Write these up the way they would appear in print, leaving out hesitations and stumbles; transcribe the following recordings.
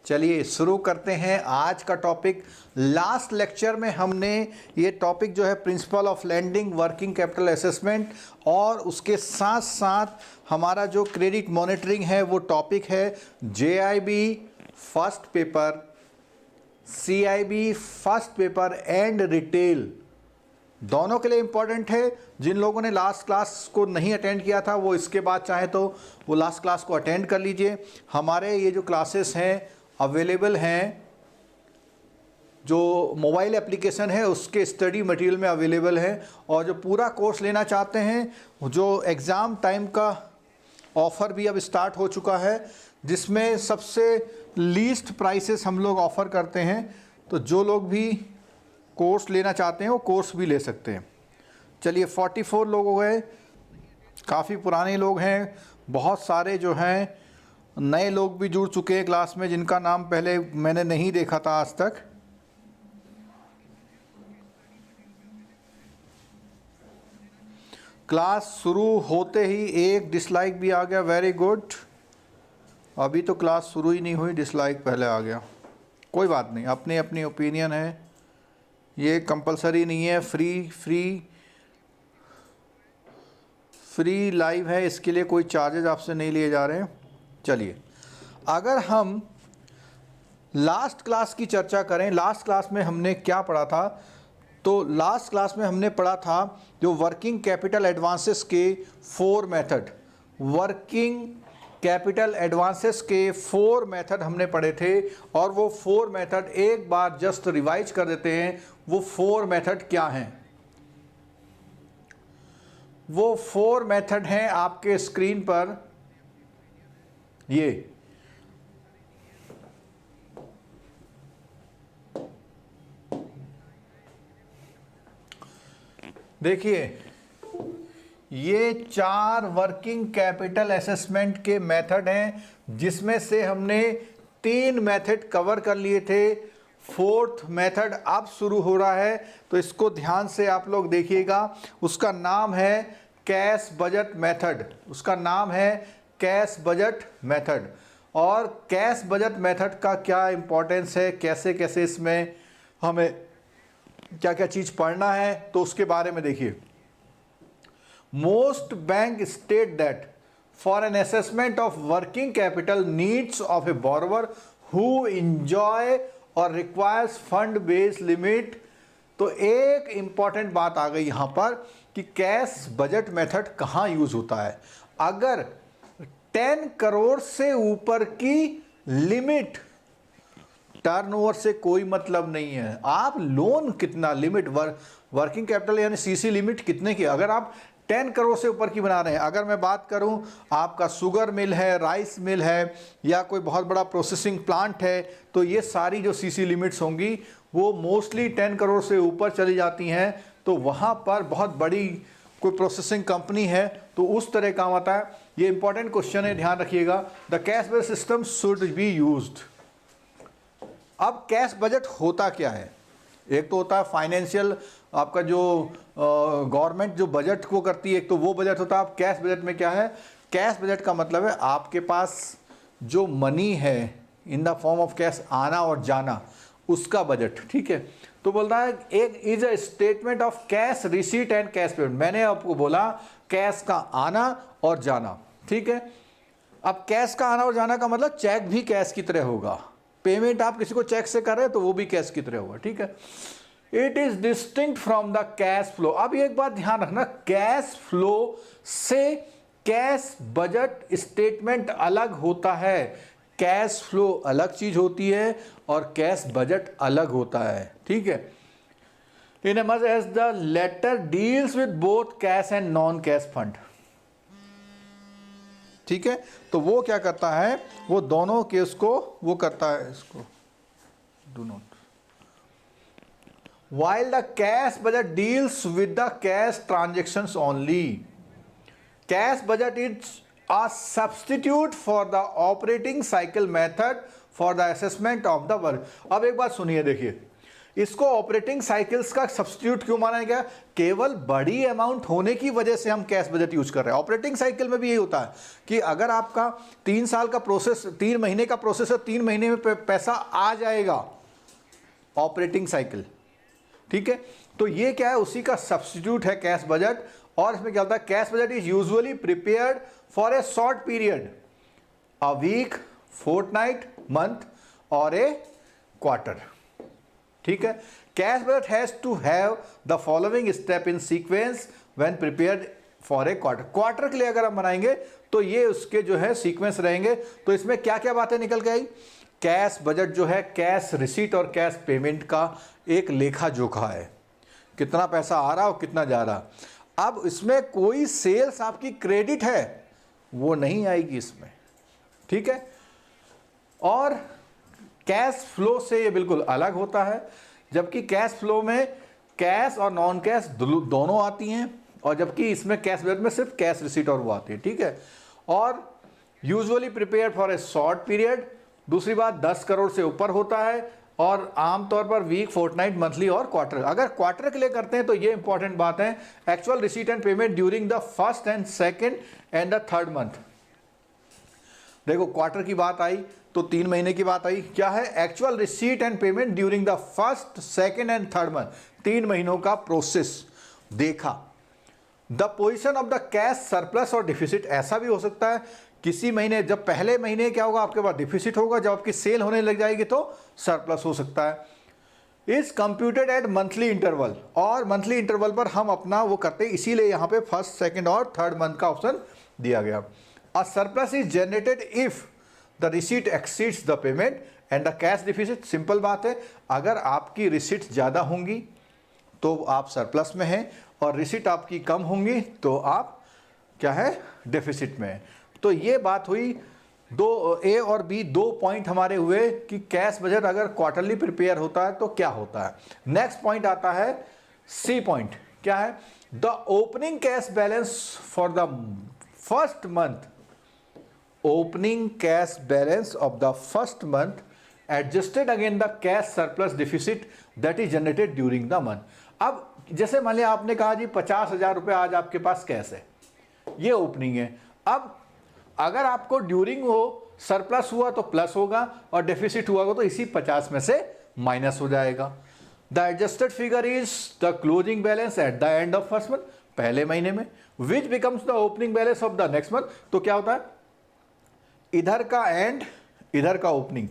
चलिए शुरू करते हैं आज का टॉपिक। लास्ट लेक्चर में हमने ये टॉपिक जो है principle of lending, working capital assessment और उसके साथ साथ हमारा जो क्रेडिट मॉनिटरिंग है वो टॉपिक है JIB first paper, CIB first paper and retail, दोनों के लिए इम्पॉर्टेंट है। जिन लोगों ने लास्ट क्लास को नहीं अटेंड किया था वो इसके बाद चाहे तो वो लास्ट क्लास को अटेंड कर लीजिए। हमारे ये जो क्लासेस हैं अवेलेबल हैं, जो मोबाइल एप्लीकेशन है उसके स्टडी मटेरियल में अवेलेबल है, और जो पूरा कोर्स लेना चाहते हैं जो एग्ज़ाम टाइम का ऑफ़र भी अब स्टार्ट हो चुका है, जिसमें सबसे लीस्ट प्राइसेस हम लोग ऑफ़र करते हैं। तो जो लोग भी कोर्स लेना चाहते हैं वो कोर्स भी ले सकते हैं। चलिए 44 लोग हो गए, काफ़ी पुराने लोग हैं, बहुत सारे जो हैं नए लोग भी जुड़ चुके हैं क्लास में जिनका नाम पहले मैंने नहीं देखा था आज तक। क्लास शुरू होते ही एक डिसलाइक भी आ गया, वेरी गुड। अभी तो क्लास शुरू ही नहीं हुई, डिसलाइक पहले आ गया। कोई बात नहीं, अपनी अपनी ओपिनियन है, ये कंपलसरी नहीं है, फ्री लाइव है, इसके लिए कोई चार्जेज आपसे नहीं लिए जा रहे हैं। चलिए अगर हम लास्ट क्लास की चर्चा करें, लास्ट क्लास में हमने क्या पढ़ा था, तो लास्ट क्लास में हमने पढ़ा था जो वर्किंग कैपिटल एडवांसेस के 4 मेथड, वर्किंग कैपिटल एडवांसेस के 4 मेथड हमने पढ़े थे। और वो 4 मेथड एक बार जस्ट रिवाइज कर देते हैं। वो 4 मेथड क्या हैं? वो 4 मेथड हैं आपके स्क्रीन पर, ये देखिए, ये 4 वर्किंग कैपिटल असेसमेंट के मेथड हैं, जिसमें से हमने 3 मेथड कवर कर लिए थे। 4th मेथड अब शुरू हो रहा है, तो इसको ध्यान से आप लोग देखिएगा। उसका नाम है कैश बजट मेथड, उसका नाम है कैश बजट मेथड। और कैश बजट मेथड का क्या इंपॉर्टेंस है, कैसे कैसे इसमें हमें क्या क्या चीज़ पढ़ना है, तो उसके बारे में देखिए। Most bank state that for an assessment of working capital needs of A borrower who enjoy और रिक्वायर्स फंड बेस्ड लिमिट। तो एक इंपॉर्टेंट बात आ गई यहाँ पर कि कैश बजट मेथड कहाँ यूज होता है। अगर 10 करोड़ से ऊपर की लिमिट, टर्नओवर से कोई मतलब नहीं है, आप लोन कितना लिमिट, वर्किंग कैपिटल यानी CC लिमिट कितने की, अगर आप 10 करोड़ से ऊपर की बना रहे हैं। अगर मैं बात करूं आपका शुगर मिल है, राइस मिल है, या कोई बहुत बड़ा प्रोसेसिंग प्लांट है, तो ये सारी जो CC लिमिट्स होंगी वो मोस्टली 10 करोड़ से ऊपर चली जाती हैं। तो वहाँ पर बहुत बड़ी कोई प्रोसेसिंग कंपनी है तो उस तरह काम आता है। ये इंपॉर्टेंट क्वेश्चन है, ध्यान रखिएगा। The cash budget system should be used. अब कैश बजट होता क्या है? एक तो होता है फाइनेंशियल, आपका जो गवर्नमेंट जो बजट को करती है, एक तो वो बजट होता है। अब कैश बजट में क्या है? कैश बजट का मतलब है आपके पास जो मनी है in the form of cash, आना और जाना, उसका बजट, ठीक है। तो बोल रहा है एक is a statement of cash receipt and cash payment. मैंने आपको बोला कैश का आना और जाना, ठीक है। अब कैश का आना और जाना का मतलब चेक भी कैश की तरह होगा, पेमेंट आप किसी को चेक से कर रहे हैं तो वो भी कैश की तरह होगा, ठीक है। It is distinct from the cash flow. अब एक बात ध्यान रखना, कैश फ्लो से कैश बजट स्टेटमेंट अलग होता है। कैश फ्लो अलग चीज होती है और कैश बजट अलग होता है, ठीक है। In as much as the latter deals with both cash and non cash fund, ठीक है। तो वो क्या करता है, वो दोनों केस को वो करता है, इसको do not. While the cash budget deals with the cash transactions only, cash budget is a substitute for the operating cycle method for the assessment of the work। अब एक बात सुनिए, देखिए, इसको ऑपरेटिंग साइकिल्स का सब्स्टिट्यूट क्यों माना गया? केवल बड़ी अमाउंट होने की वजह से हम कैश बजट यूज कर रहे हैं। ऑपरेटिंग साइकिल में भी यही होता है कि अगर आपका 3 साल का प्रोसेस, 3 महीने का प्रोसेस है, 3 महीने में पैसा आ जाएगा, ऑपरेटिंग साइकिल, ठीक है। तो ये क्या है, उसी का सब्स्टिट्यूट है कैश बजट। और इसमें क्या होता है, cash budget is usually prepared for a short period, a week, fortnight, month और ए क्वार्टर, ठीक है। Cash budget has to have the following step in sequence when prepared for a quarter. Quarter के लिए अगर हम बनाएंगे तो ये उसके जो है सीक्वेंस रहेंगे। तो इसमें क्या क्या बातें निकल के आई? कैश बजट जो है कैश रिसीट और कैश पेमेंट का एक लेखा जोखा है, कितना पैसा आ रहा और कितना जा रहा। अब इसमें कोई सेल्स आपकी क्रेडिट है वो नहीं आएगी इसमें, ठीक है। और कैश फ्लो से ये बिल्कुल अलग होता है, जबकि कैश फ्लो में कैश और नॉन कैश दोनों आती हैं, और जबकि इसमें कैश बजट में सिर्फ कैश रिसीट और वो आती है, ठीक है। और usually prepare for a short period, दूसरी बात 10 करोड़ से ऊपर होता है, और आमतौर पर वीक, फोर्टनाइट, मंथली और क्वार्टर। अगर क्वार्टर के लिए करते हैं तो ये इंपॉर्टेंट बात है, actual receipt and payment during the first and second and the third month. देखो क्वार्टर की बात आई तो 3 महीने की बात आई, क्या है, actual receipt and payment during the first, second and third month, 3 महीनों का प्रोसेस देखा। The position of the cash surplus और डिफिसिट, ऐसा भी हो सकता है किसी महीने, जब पहले महीने क्या होगा आपके पास डिफिसिट होगा, जब आपकी सेल होने लग जाएगी तो सरप्लस हो सकता है। Is computed at monthly interval, और मंथली इंटरवल पर हम अपना वो करते हैं, इसीलिए यहाँ पे फर्स्ट, सेकंड और थर्ड मंथ का ऑप्शन दिया गया। A surplus is generated if the receipt exceeds the payment and the cash deficit. Simple बात है, अगर आपकी रिसीट ज़्यादा होंगी तो आप सरप्लस में हैं, और रिसीट आपकी कम होंगी तो आप क्या है, डेफिसिट में है। तो ये बात हुई, दो ए और बी, 2 पॉइंट हमारे हुए कि कैश बजट अगर क्वार्टरली प्रिपेयर होता है तो क्या होता है। नेक्स्ट पॉइंट आता है सी पॉइंट, क्या है, the opening cash balance for the first month, opening cash balance of the first month adjusted again the cash surplus deficit that is generated during the month. अब जैसे मान लिया आपने कहा जी 50,000 रुपये आज आपके पास कैश है, ये ओपनिंग है। अब अगर आपको ड्यूरिंग हो सरप्लस हुआ तो प्लस होगा, और डेफिसिट हुआ तो इसी 50 में से माइनस हो जाएगा। The adjusted figure is the closing balance at the end of first month, पहले महीने में, which becomes the opening balance of the next month. तो क्या होता है, इधर का एंड, इधर का ओपनिंग,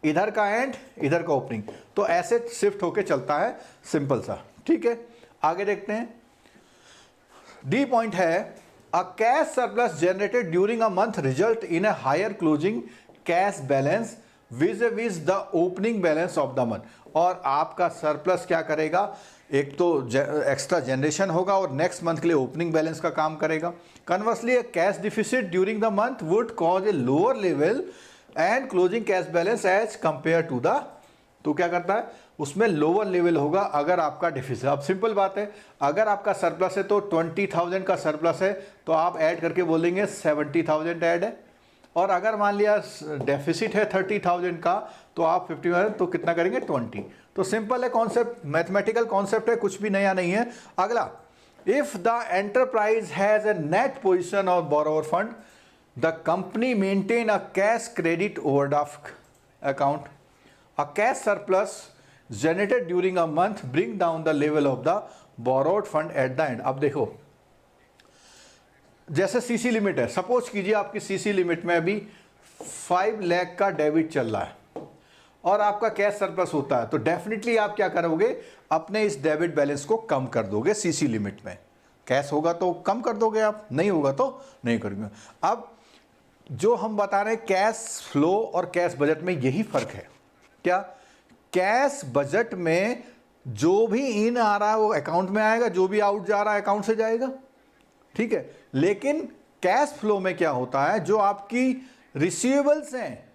इधर का एंड, इधर का ओपनिंग, तो ऐसे शिफ्ट होके चलता है, सिंपल सा, ठीक है। आगे देखते हैं, डी पॉइंट है, a cash surplus generated during a month result in a higher closing cash balance vis-a-vis the opening balance of the month। और आपका सरप्लस क्या करेगा, एक तो एक्स्ट्रा जनरेशन होगा और नेक्स्ट मंथ के लिए ओपनिंग बैलेंस का काम करेगा। Conversely a cash deficit during the month would cause a lower level and closing cash balance as compared to the, तो क्या करता है, उसमें लोअर लेवल होगा अगर आपका डिफिसिट। अब सिंपल बात है, अगर आपका सरप्लस है तो 20,000 का सरप्लस है तो आप ऐड करके बोलेंगे 70,000 ऐड है, और अगर मान लिया डेफिसिट है 30,000 का तो आप 50,000, तो कितना करेंगे 20। तो सिंपल है कॉन्सेप्ट, मैथमेटिकल कॉन्सेप्ट है, कुछ भी नया नहीं है। अगला, if the enterprise has a net position of borrower fund, the company maintain a cash credit overdraft account, a cash surplus generated during a month bring down the level of the borrowed fund at the end। अब देखो, जैसे CC limit है, suppose कीजिए आपकी CC limit में अभी 5 लाख का debit चल रहा है और आपका कैश सरप्लस होता है, तो डेफिनेटली आप क्या करोगे, अपने इस डेबिट बैलेंस को कम कर दोगे। सीसी लिमिट में कैश होगा तो कम कर दोगे आप, नहीं होगा तो नहीं करोगे। अब जो हम बता रहे हैं कैश फ्लो और कैश बजट में यही फर्क है, क्या, कैश बजट में जो भी इन आ रहा है वो अकाउंट में आएगा, जो भी आउट जा रहा है अकाउंट से जाएगा, ठीक है। लेकिन कैश फ्लो में क्या होता है, जो आपकी रिसीवेबल्स हैं,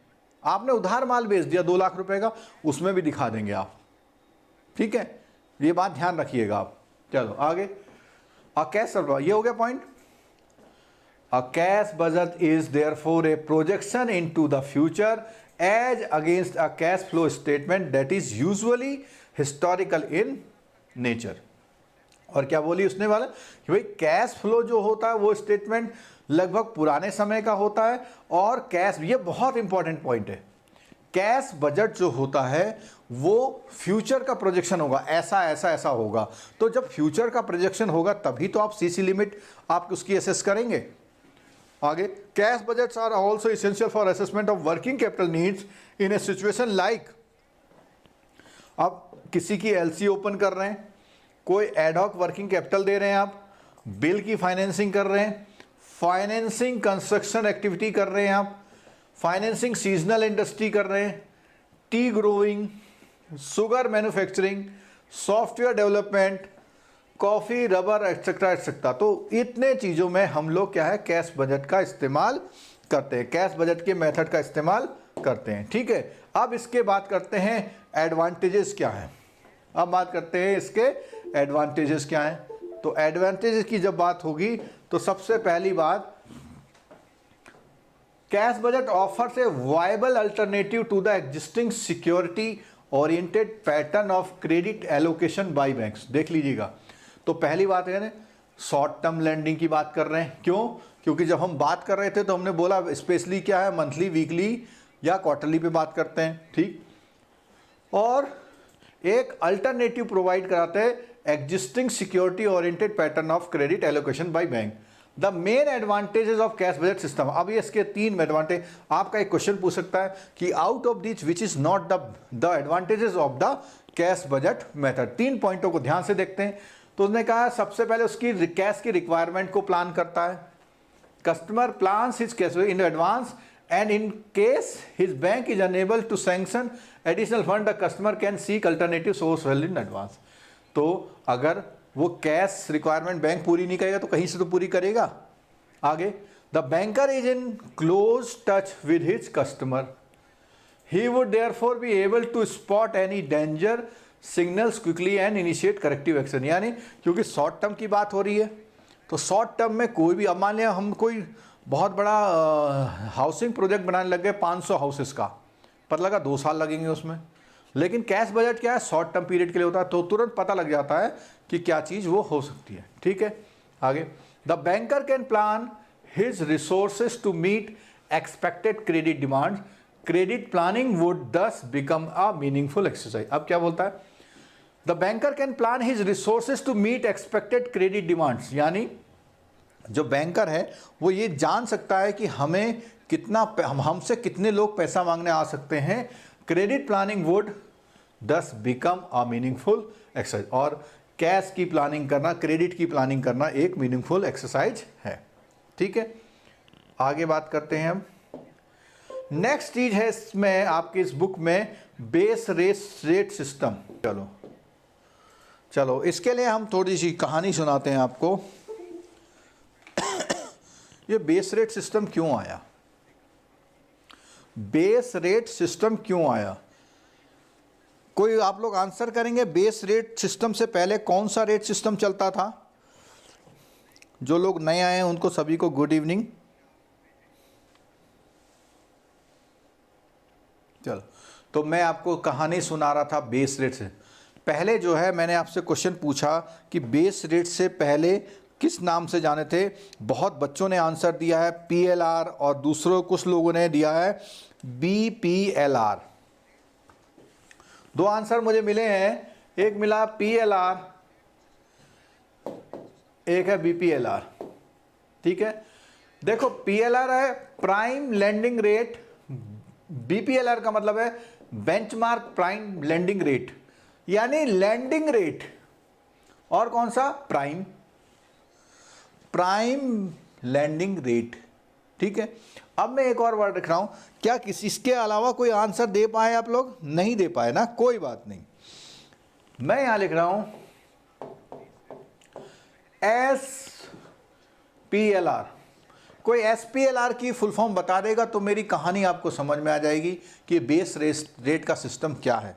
आपने उधार माल बेच दिया 2 लाख रुपए का, उसमें भी दिखा देंगे आप, ठीक है, ये बात ध्यान रखिएगा आप। चलो आगे, अ कैश सरप्लस, ये हो गया point. A cash budget is therefore A projection into the future as against a cash flow statement that is usually historical in nature. और क्या बोली उसने वाला कि भाई कैश फ्लो जो होता है वो स्टेटमेंट लगभग पुराने समय का होता है, और कैश, ये बहुत इंपॉर्टेंट पॉइंट है, कैश बजट जो होता है वो फ्यूचर का प्रोजेक्शन होगा, ऐसा ऐसा ऐसा होगा। तो जब फ्यूचर का प्रोजेक्शन होगा तभी तो आप सीसी लिमिट आप उसकी एसेस करेंगे। आगे, cash budgets are also essential for assessment of working capital needs in a situation like, आप किसी की एलसी ओपन कर रहे हैं, कोई एडहॉक वर्किंग कैपिटल दे रहे हैं, आप बिल की फाइनेंसिंग कर रहे हैं, फाइनेंसिंग कंस्ट्रक्शन एक्टिविटी कर रहे हैं, आप फाइनेंसिंग सीजनल इंडस्ट्री कर रहे हैं, T growing, sugar manufacturing, software development, coffee, rubber etcetera etcetera. तो इतने चीज़ों में हम लोग क्या है, कैश बजट का इस्तेमाल करते हैं, कैश बजट के मेथड का इस्तेमाल करते हैं। ठीक है, अब इसके बात करते हैं एडवांटेजेस क्या हैं। अब बात करते हैं इसके एडवांटेजेस क्या हैं। तो एडवांटेजेस की जब बात होगी तो सबसे पहली बात, cash budget offers a viable alternative to the existing security oriented pattern of credit allocation by banks. देख लीजिएगा, तो पहली बात है शॉर्ट टर्म लैंडिंग की बात कर रहे हैं। क्यों? क्योंकि जब हम बात कर रहे थे तो हमने बोला स्पेशली क्या है, मंथली, वीकली या क्वार्टरली पे बात करते हैं। ठीक, और एक अल्टरनेटिव प्रोवाइड कराते हैं existing security oriented pattern of credit allocation by bank. The main advantages of cash budget system. अब ये इसके 3 एडवांटेज, आपका एक क्वेश्चन पूछ सकता है कि out of this which is not the advantages of the cash budget method. 3 पॉइंटों को ध्यान से देखते हैं। तो उसने कहा सबसे पहले उसकी कैश की रिक्वायरमेंट को प्लान करता है, customer plans his cash in advance and in case his bank is unable to sanction additional fund, the customer can seek alternative source well in advance। तो अगर वो कैश रिक्वायरमेंट बैंक पूरी नहीं करेगा तो कहीं से तो पूरी करेगा। आगे, the banker is in close touch with his customer, he would therefore be able to spot any danger signals quickly and initiate corrective action. यानी क्योंकि शॉर्ट टर्म की बात हो रही है, तो शॉर्ट टर्म में कोई भी, अब मान लिया हम कोई बहुत बड़ा हाउसिंग प्रोजेक्ट बनाने लग गए 500 हाउसेस का, पर लगा 2 साल लगेंगे उसमें, लेकिन कैश बजट क्या है, शॉर्ट टर्म पीरियड के लिए होता है, तो तुरंत पता लग जाता है कि क्या चीज़ वो हो सकती है। ठीक है, आगे, the banker can plan his resources to meet expected credit demand, credit planning would thus become a meaningful exercise. अब क्या बोलता है, the banker can plan his resources to meet expected credit demands. यानी जो बैंकर है वो ये जान सकता है कि हमें कितना, हमसे कितने लोग पैसा मांगने आ सकते हैं। Credit planning would thus become a meaningful exercise. और कैश की प्लानिंग करना, क्रेडिट की प्लानिंग करना एक मीनिंगफुल एक्सरसाइज है। ठीक है, आगे बात करते हैं हम। नेक्स्ट चीज है इसमें आपकी इस बुक में बेस रेट सिस्टम। चलो इसके लिए हम थोड़ी सी कहानी सुनाते हैं आपको। ये बेस रेट सिस्टम क्यों आया, बेस रेट सिस्टम क्यों आया? कोई आप लोग आंसर करेंगे, बेस रेट सिस्टम से पहले कौन सा रेट सिस्टम चलता था? जो लोग नए आए हैं उनको सभी को गुड इवनिंग। चलो, तो मैं आपको कहानी सुना रहा था बेस रेट से पहले। जो है मैंने आपसे क्वेश्चन पूछा कि बेस रेट से पहले किस नाम से जाने थे। बहुत बच्चों ने आंसर दिया है PLR, और दूसरों कुछ लोगों ने दिया है BPLR। 2 आंसर मुझे मिले हैं, एक मिला PLR, एक है BPLR। ठीक है, देखो PLR है प्राइम लेंडिंग रेट, BPLR का मतलब है बेंचमार्क प्राइम लेंडिंग रेट, यानी लेंडिंग रेट, और कौन सा, प्राइम लैंडिंग रेट। ठीक है, अब मैं एक और वर्ड लिख रहा हूं, क्या किसी इसके अलावा कोई आंसर दे पाए आप लोग? नहीं दे पाए ना, कोई बात नहीं। मैं यहां लिख रहा हूं SPLR। कोई SPLR की फुल फॉर्म बता देगा तो मेरी कहानी आपको समझ में आ जाएगी कि बेस रेट का सिस्टम क्या है।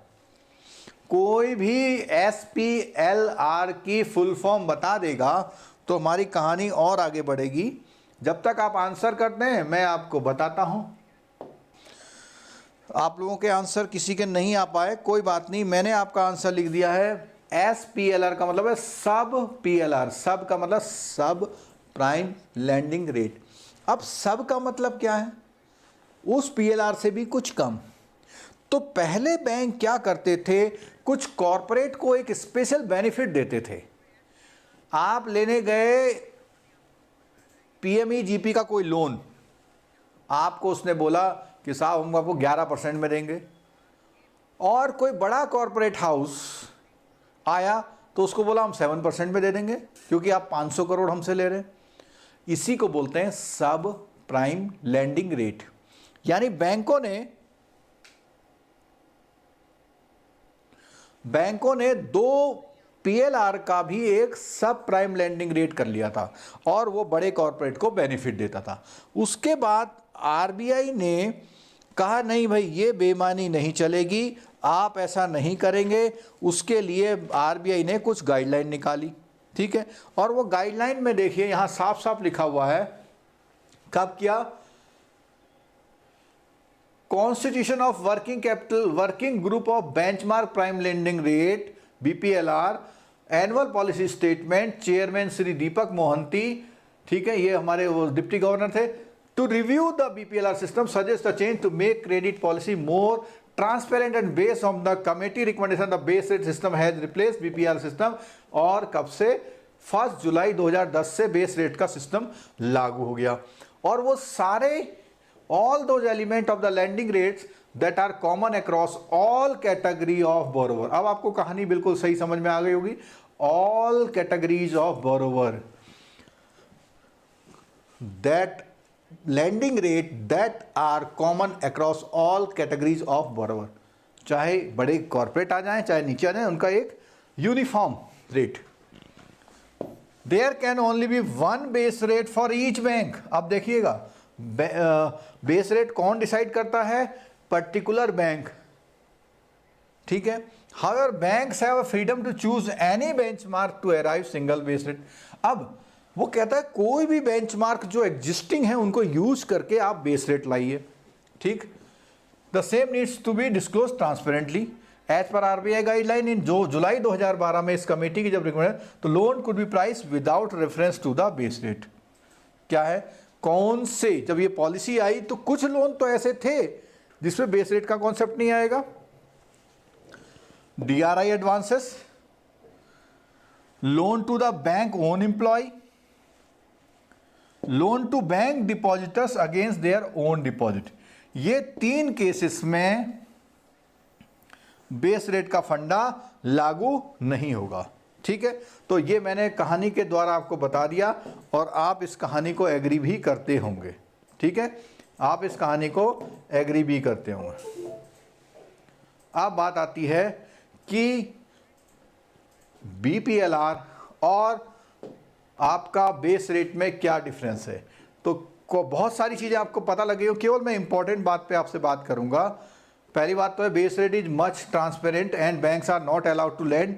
कोई भी SPLR की फुल फॉर्म बता देगा तो हमारी कहानी और आगे बढ़ेगी। जब तक आप आंसर करते हैं मैं आपको बताता हूं। आप लोगों के आंसर किसी के नहीं आ पाए, कोई बात नहीं, मैंने आपका आंसर लिख दिया है। SPLR का मतलब है सब PLR, सब का मतलब सब प्राइम लैंडिंग रेट। अब सब का मतलब क्या है? उस PLR से भी कुछ कम। तो पहले बैंक क्या करते थे, कुछ कॉरपोरेट को एक स्पेशल बेनिफिट देते थे। आप लेने गए PMEGP का कोई लोन, आपको उसने बोला कि साहब हम आपको 11% में देंगे, और कोई बड़ा कॉरपोरेट हाउस आया तो उसको बोला हम 7% में दे देंगे क्योंकि आप 500 करोड़ हमसे ले रहे हैं। इसी को बोलते हैं सब प्राइम लैंडिंग रेट। यानी बैंकों ने दो PLR का भी एक सब प्राइम लैंडिंग रेट कर लिया था और वो बड़े कॉरपोरेट को बेनिफिट देता था। उसके बाद RBI ने कहा नहीं भाई ये बेईमानी नहीं चलेगी, आप ऐसा नहीं करेंगे। उसके लिए RBI ने कुछ गाइडलाइन निकाली, ठीक है। और वो गाइडलाइन में देखिए यहाँ साफ साफ लिखा हुआ है, कब किया? Constitution of working capital working group of benchmark prime lending rate BPLR, annual policy statement, chairman Shri Deepak Mohanty, ठीक है, ये हमारे वो डिप्टी गवर्नर थे। To review the BPLR system, suggest a change to make credit policy more transparent and based on the committee recommendation the base rate system has replace BPLR system. और कब से? 1 जुलाई 2010 से बेस रेट का system लागू हो गया। और वो सारे all those element of the lending rates that are common across all category of borrower। अब आपको कहानी बिल्कुल सही समझ में आ गई होगी। all categories of borrower, that lending rate that are common across all categories of borrower, चाहे बड़े कॉर्पोरेट आ जाएं चाहे नीचे आ जाएं, उनका एक uniform rate. There can only be one base rate for each bank। अब देखिएगा बेस रेट कौन डिसाइड करता है? पर्टिकुलर बैंक, ठीक है। However banks have freedom to choose any benchmark to arrive single base rate. अब वो कहता है कोई भी बेंचमार्क जो एग्जिस्टिंग है उनको यूज करके आप बेस रेट लाइए, ठीक। The same needs to be disclose transparently as per RBI guideline. इन जो जुलाई 2012 में इस कमेटी की जब रिकमेंड, तो loan could be price without reference to the base rate. क्या है? कौन से, जब ये पॉलिसी आई तो कुछ लोन तो ऐसे थे जिसमें बेस रेट का कॉन्सेप्ट नहीं आएगा। DRI advances, loan to the bank own employ, loan to bank depositors against their own deposit. ये 3 केसेस में बेस रेट का फंडा लागू नहीं होगा, ठीक है। तो ये मैंने कहानी के द्वारा आपको बता दिया और आप इस कहानी को एग्री भी करते होंगे, ठीक है, आप इस कहानी को एग्री भी करते होंगे। अब बात आती है कि BPLR और आपका बेस रेट में क्या डिफरेंस है। तो बहुत सारी चीज़ें आपको पता लगी हो, केवल मैं इंपॉर्टेंट बात पे आपसे बात करूंगा। पहली बात तो है base rate is much transparent and banks are not allowed to lend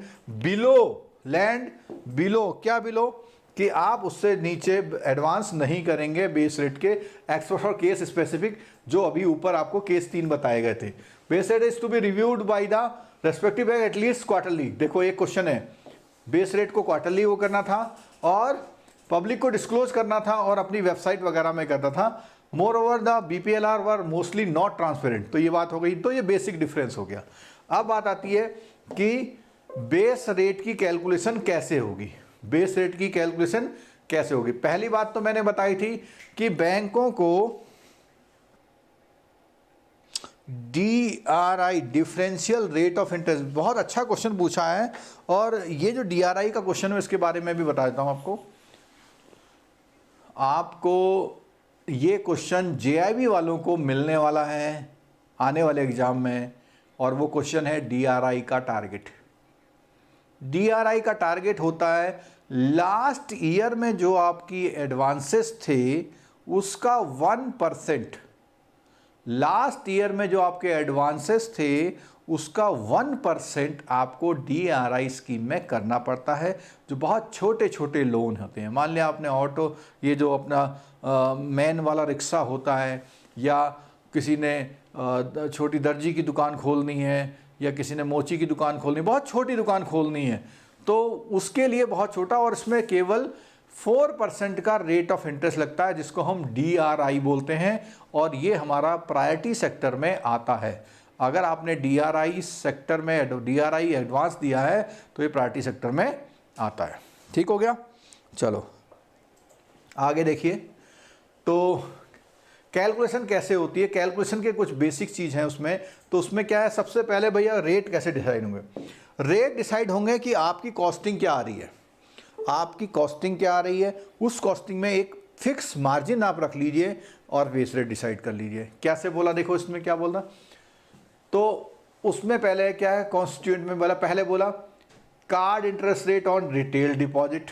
below. क्या बिलो? कि आप उससे नीचे एडवांस नहीं करेंगे बेस रेट के, एक्सपोर्ट और केस स्पेसिफिक, जो अभी ऊपर आपको केस 3 बताए गए थे। Base rate is to be reviewed by the respective bank at least quarterly. देखो एक क्वेश्चन है, बेस रेट को क्वार्टरली वो करना था और पब्लिक को डिस्क्लोज करना था और अपनी वेबसाइट वगैरह में करना था। More over the BPLR were mostly not transparent. तो ये बात हो गई, तो ये बेसिक डिफरेंस हो गया। अब बात आती है कि बेस रेट की कैलकुलेशन कैसे होगी। बेस रेट की कैलकुलेशन कैसे होगी? पहली बात तो मैंने बताई थी कि बैंकों को DRI differential rate of interest, बहुत अच्छा क्वेश्चन पूछा है। और ये जो DRI का क्वेश्चन है इसके बारे में भी बता देता हूं आपको ये क्वेश्चन JIB वालों को मिलने वाला है आने वाले एग्जाम में, और वो क्वेश्चन है DRI का टारगेट। DRI का टारगेट होता है लास्ट ईयर में जो आपकी एडवांसेस थे उसका 1%, लास्ट ईयर में जो आपके एडवांसेस थे उसका 1% आपको DRI स्कीम में करना पड़ता है, जो बहुत छोटे छोटे लोन होते हैं। मान लिया आपने ये जो अपना मैन वाला रिक्शा होता है, या किसी ने छोटी दर्जी की दुकान खोलनी है या किसी ने मोची की दुकान खोलनी, बहुत छोटी दुकान खोलनी है, तो उसके लिए बहुत छोटा, और इसमें केवल 4% का रेट ऑफ इंटरेस्ट लगता है जिसको हम DRI बोलते हैं, और ये हमारा प्रायोरिटी सेक्टर में आता है। अगर आपने DRI सेक्टर में DRI एडवांस दिया है तो ये प्रायोरिटी सेक्टर में आता है। ठीक हो गया। चलो आगे देखिए, तो कैलकुलेशन कैसे होती है, कैलकुलेशन के कुछ बेसिक चीज़ हैं उसमें। तो उसमें क्या है, सबसे पहले भैया रेट कैसे डिसाइड होंगे, रेट डिसाइड होंगे कि आपकी कॉस्टिंग क्या आ रही है, आपकी कॉस्टिंग क्या आ रही है, उस कॉस्टिंग में एक फिक्स मार्जिन आप रख लीजिए और बेस रेट डिसाइड कर लीजिए। कैसे बोला, देखो इसमें क्या बोला, तो उसमें पहले क्या है, कॉन्स्टिट्यूएंट में बोला, पहले बोला card interest rate on retail deposit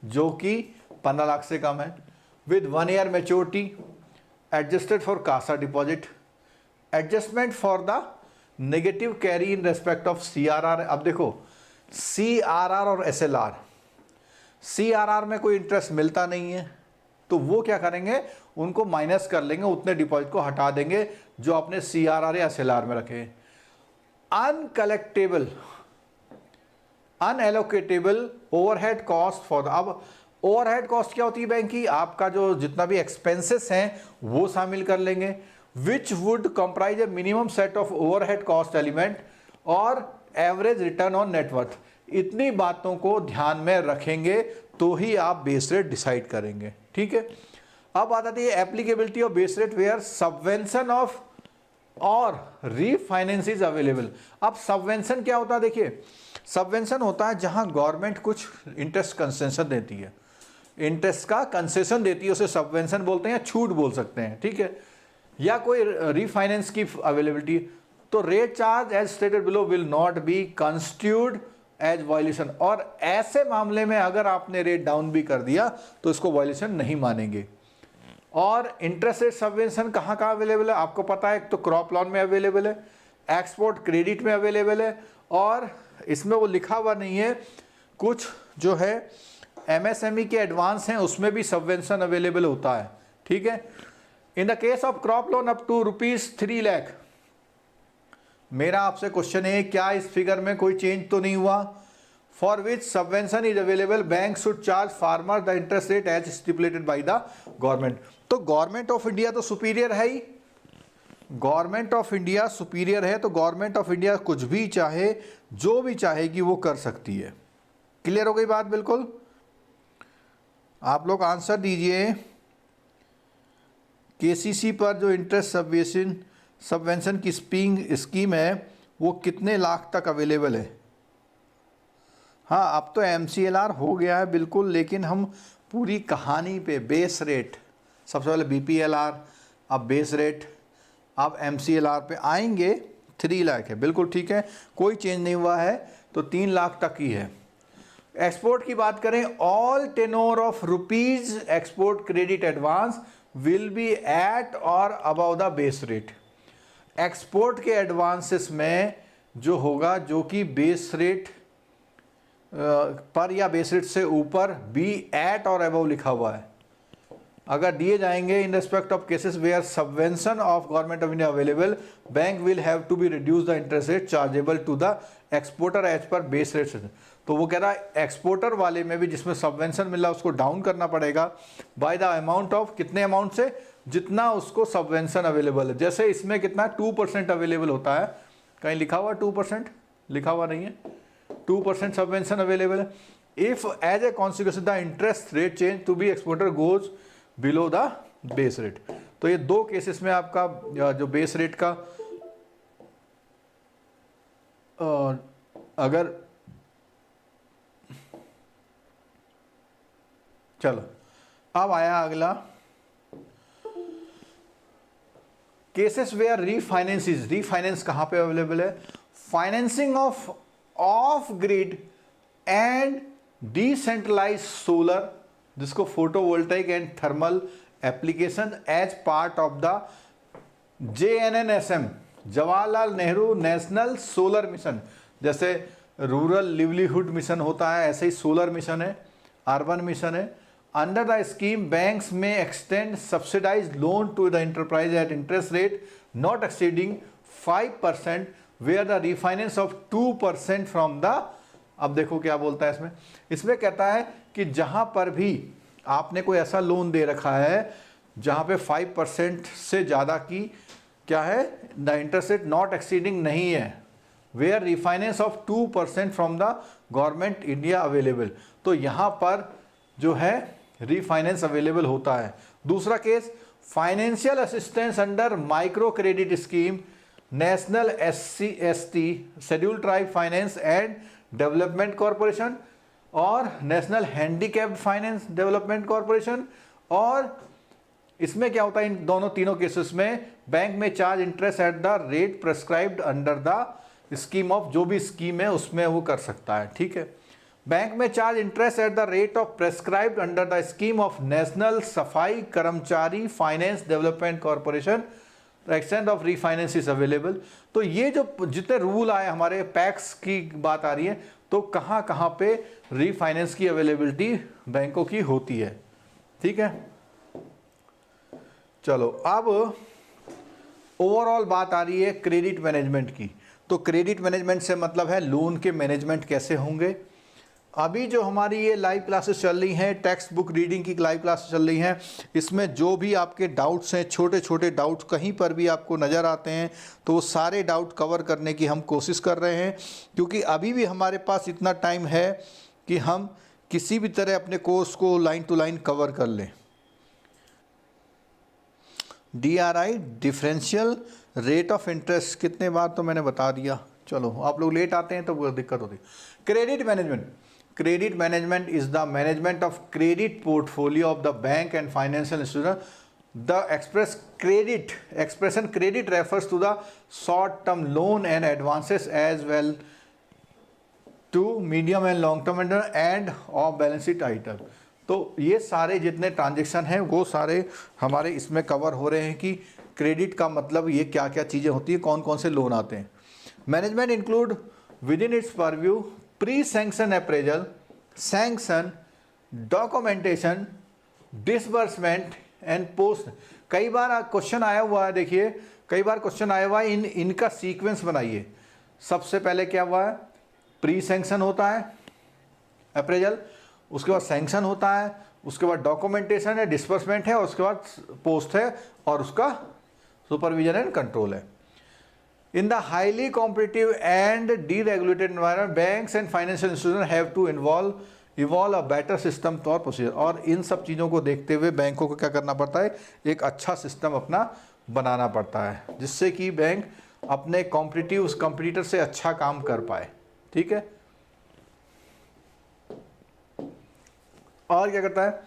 जो कि 15 लाख से कम है, with 1 year maturity, adjusted for Kasa deposit, adjustment for the negative carry in respect of CRR। अब देखो CRR और SLR, CRR में कोई इंटरेस्ट मिलता नहीं है तो वो क्या करेंगे, उनको माइनस कर लेंगे, उतने डिपॉजिट को हटा देंगे जो आपने CRR या SLR में रखे। अनकलेक्टेबल अनएलोकेटेबल ओवरहेड कॉस्ट फॉर, अब ओवरहेड कॉस्ट क्या होती है बैंक की, आपका जो जितना भी एक्सपेंसेस हैं वो शामिल कर लेंगे, which would comprise A minimum set of overhead cost element और एवरेज रिटर्न ऑन नेटवर्थ। इतनी बातों को ध्यान में रखेंगे तो ही आप बेस रेट डिसाइड करेंगे। ठीक है। अब आ जाती है applicability of base rate where subvention of or refinance is available. अब सबवेंशन क्या होता है, देखिए सबवेंशन होता है जहां गवर्नमेंट कुछ इंटरेस्ट कंसेशन देती है, इंटरेस्ट का कंसेशन देती है, उसे सबवेंशन बोलते हैं या छूट बोल सकते हैं। ठीक है। या कोई रीफाइनेंस की अवेलेबिलिटी, तो rate charge as stated below will not be constituted as violation, और ऐसे मामले में अगर आपने रेट डाउन भी कर दिया तो इसको वायलेशन नहीं मानेंगे। और इंटरेस्ट रेट सबवेंशन कहाँ कहाँ अवेलेबल है, आपको पता है, एक तो क्रॉप लोन में अवेलेबल है, एक्सपोर्ट क्रेडिट में अवेलेबल है, और इसमें वो लिखा हुआ नहीं है, कुछ जो है MSME के एडवांस हैं उसमें भी सबवेंशन अवेलेबल होता है। ठीक है। In the case of crop loan up to ₹3 lakh, मेरा आपसे क्वेश्चन है, क्या इस फिगर में कोई चेंज तो नहीं हुआ, for which subvention is available bank should charge farmer the interest rate as stipulated by the government. तो गवर्नमेंट ऑफ इंडिया तो सुपीरियर है ही, गवर्नमेंट ऑफ इंडिया सुपीरियर है, तो गवर्नमेंट ऑफ इंडिया कुछ भी चाहे, जो भी चाहेगी वो कर सकती है। क्लियर हो गई बात बिल्कुल। आप लोग आंसर दीजिए, KCC पर जो इंटरेस्ट सबवेंशन की स्कीम है वो कितने लाख तक अवेलेबल है। हाँ, अब तो MCLR हो गया है बिल्कुल, लेकिन हम पूरी कहानी पे बेस रेट, सबसे पहले BPLR, अब बेस रेट, अब MCLR पे आएंगे। 3 लाख है, बिल्कुल ठीक है, कोई चेंज नहीं हुआ है, तो 3 लाख तक ही है। एक्सपोर्ट की बात करें, all tenor of rupees export credit advance will be at और above the base rate. Export के एडवांसेस में जो होगा, जो कि बेस रेट पर या बेस रेट से ऊपर, बी एट और अबव लिखा हुआ है, अगर दिए जाएंगे in respect of cases where subvention of government of India available, bank will have to be reduce the interest rate chargeable to the exporter as per base rate. तो वो कह रहा है एक्सपोर्टर वाले में भी जिसमें सबवेंशन मिल रहा है उसको डाउन करना पड़ेगा बाय द अमाउंट ऑफ, कितने अमाउंट से, जितना उसको सबवेंशन अवेलेबल है। जैसे इसमें कितना 2% अवेलेबल होता है, कहीं लिखा हुआ 2%, लिखा हुआ नहीं है, 2% सबवेंशन अवेलेबल है। If as a consequence the interest rate change to be exporter goes below the base rate. तो ये 2 केसेस में आपका जो बेस रेट का अगर, चलो अब आया अगला, केसेस वेयर रीफाइनेंस कहां पे अवेलेबल है, financing of grid and decentralize solar, जिसको photovoltaic and thermal application as part of the JNNSM, Jawaharlal Nehru national solar mission. जैसे रूरल लिवलीहुड मिशन होता है, ऐसे ही सोलर मिशन है, अर्बन मिशन है, Under the scheme, banks may extend subsidized loan to the enterprise at interest rate not exceeding 5%, where the refinance of 2% from the, अब देखो क्या बोलता है इसमें कहता है कि जहां पर भी आपने कोई ऐसा लोन दे रखा है जहां पे 5% से ज़्यादा की क्या है, the interest rate not exceeding नहीं है, where refinance of 2% from the government India available, तो यहाँ पर जो है रिफाइनेंस अवेलेबल होता है। दूसरा case, financial assistance under micro credit scheme, national SC/ST schedule tribe finance and development corporation और national handicapped finance development corporation. और इसमें क्या होता है, इन दोनों तीनों केसेस में बैंक में charge interest at the rate prescribed under the scheme of, जो भी स्कीम है उसमें वो कर सकता है, ठीक है। बैंक में charge interest at the rate of prescribed under the scheme of national सफाई कर्मचारी finance development corporation, the extent of refinance is available. तो ये जो जितने रूल आए हमारे पैक्स की बात आ रही है, तो कहाँ कहाँ पे रीफाइनेंस की अवेलेबिलिटी बैंकों की होती है, ठीक है। चलो अब ओवरऑल बात आ रही है क्रेडिट मैनेजमेंट की। तो क्रेडिट मैनेजमेंट से मतलब है लोन के मैनेजमेंट कैसे होंगे। अभी जो हमारी ये लाइव क्लासेस चल रही हैं, टेक्स्ट बुक रीडिंग की लाइव क्लासेस चल रही हैं, इसमें जो भी आपके डाउट्स हैं, छोटे छोटे डाउट्स कहीं पर भी आपको नज़र आते हैं, तो वो सारे डाउट कवर करने की हम कोशिश कर रहे हैं, क्योंकि अभी भी हमारे पास इतना टाइम है कि हम किसी भी तरह अपने कोर्स को लाइन टू लाइन कवर कर लें। DRI differential rate of interest कितने बार तो मैंने बता दिया। चलो आप लोग लेट आते हैं तो वो दिक्कत होती है। Credit management, credit management is the management of credit portfolio of the bank and financial institution. The expression credit refers to the short term loan and advances as well to medium and long term and off balance sheet item. तो ये सारे जितने transaction हैं वो सारे हमारे इसमें cover हो रहे हैं कि क्रेडिट का मतलब ये क्या क्या चीज़ें होती हैं, कौन कौन से लोन आते हैं। Management include with in its purview pre sanction appraisal, sanction, documentation, disbursement and post. कई बार क्वेश्चन आया हुआ है, देखिए कई बार क्वेश्चन आया हुआ है, इनका सीक्वेंस बनाइए। सबसे पहले क्या हुआ है, प्री सैंक्शन होता है अप्रेजल, उसके बाद सैंक्शन होता है, उसके बाद डॉक्यूमेंटेशन है, डिस्बर्समेंट है, और उसके बाद पोस्ट है, और उसका सुपरविजन एंड कंट्रोल है। In the highly competitive and deregulated environment, banks and financial institution have to evolve a better system और प्रोसीजर। और इन सब चीज़ों को देखते हुए बैंकों को क्या करना पड़ता है, एक अच्छा सिस्टम अपना बनाना पड़ता है, जिससे कि बैंक अपने कॉम्पिटिटर से अच्छा काम कर पाए, ठीक है। और क्या करता है,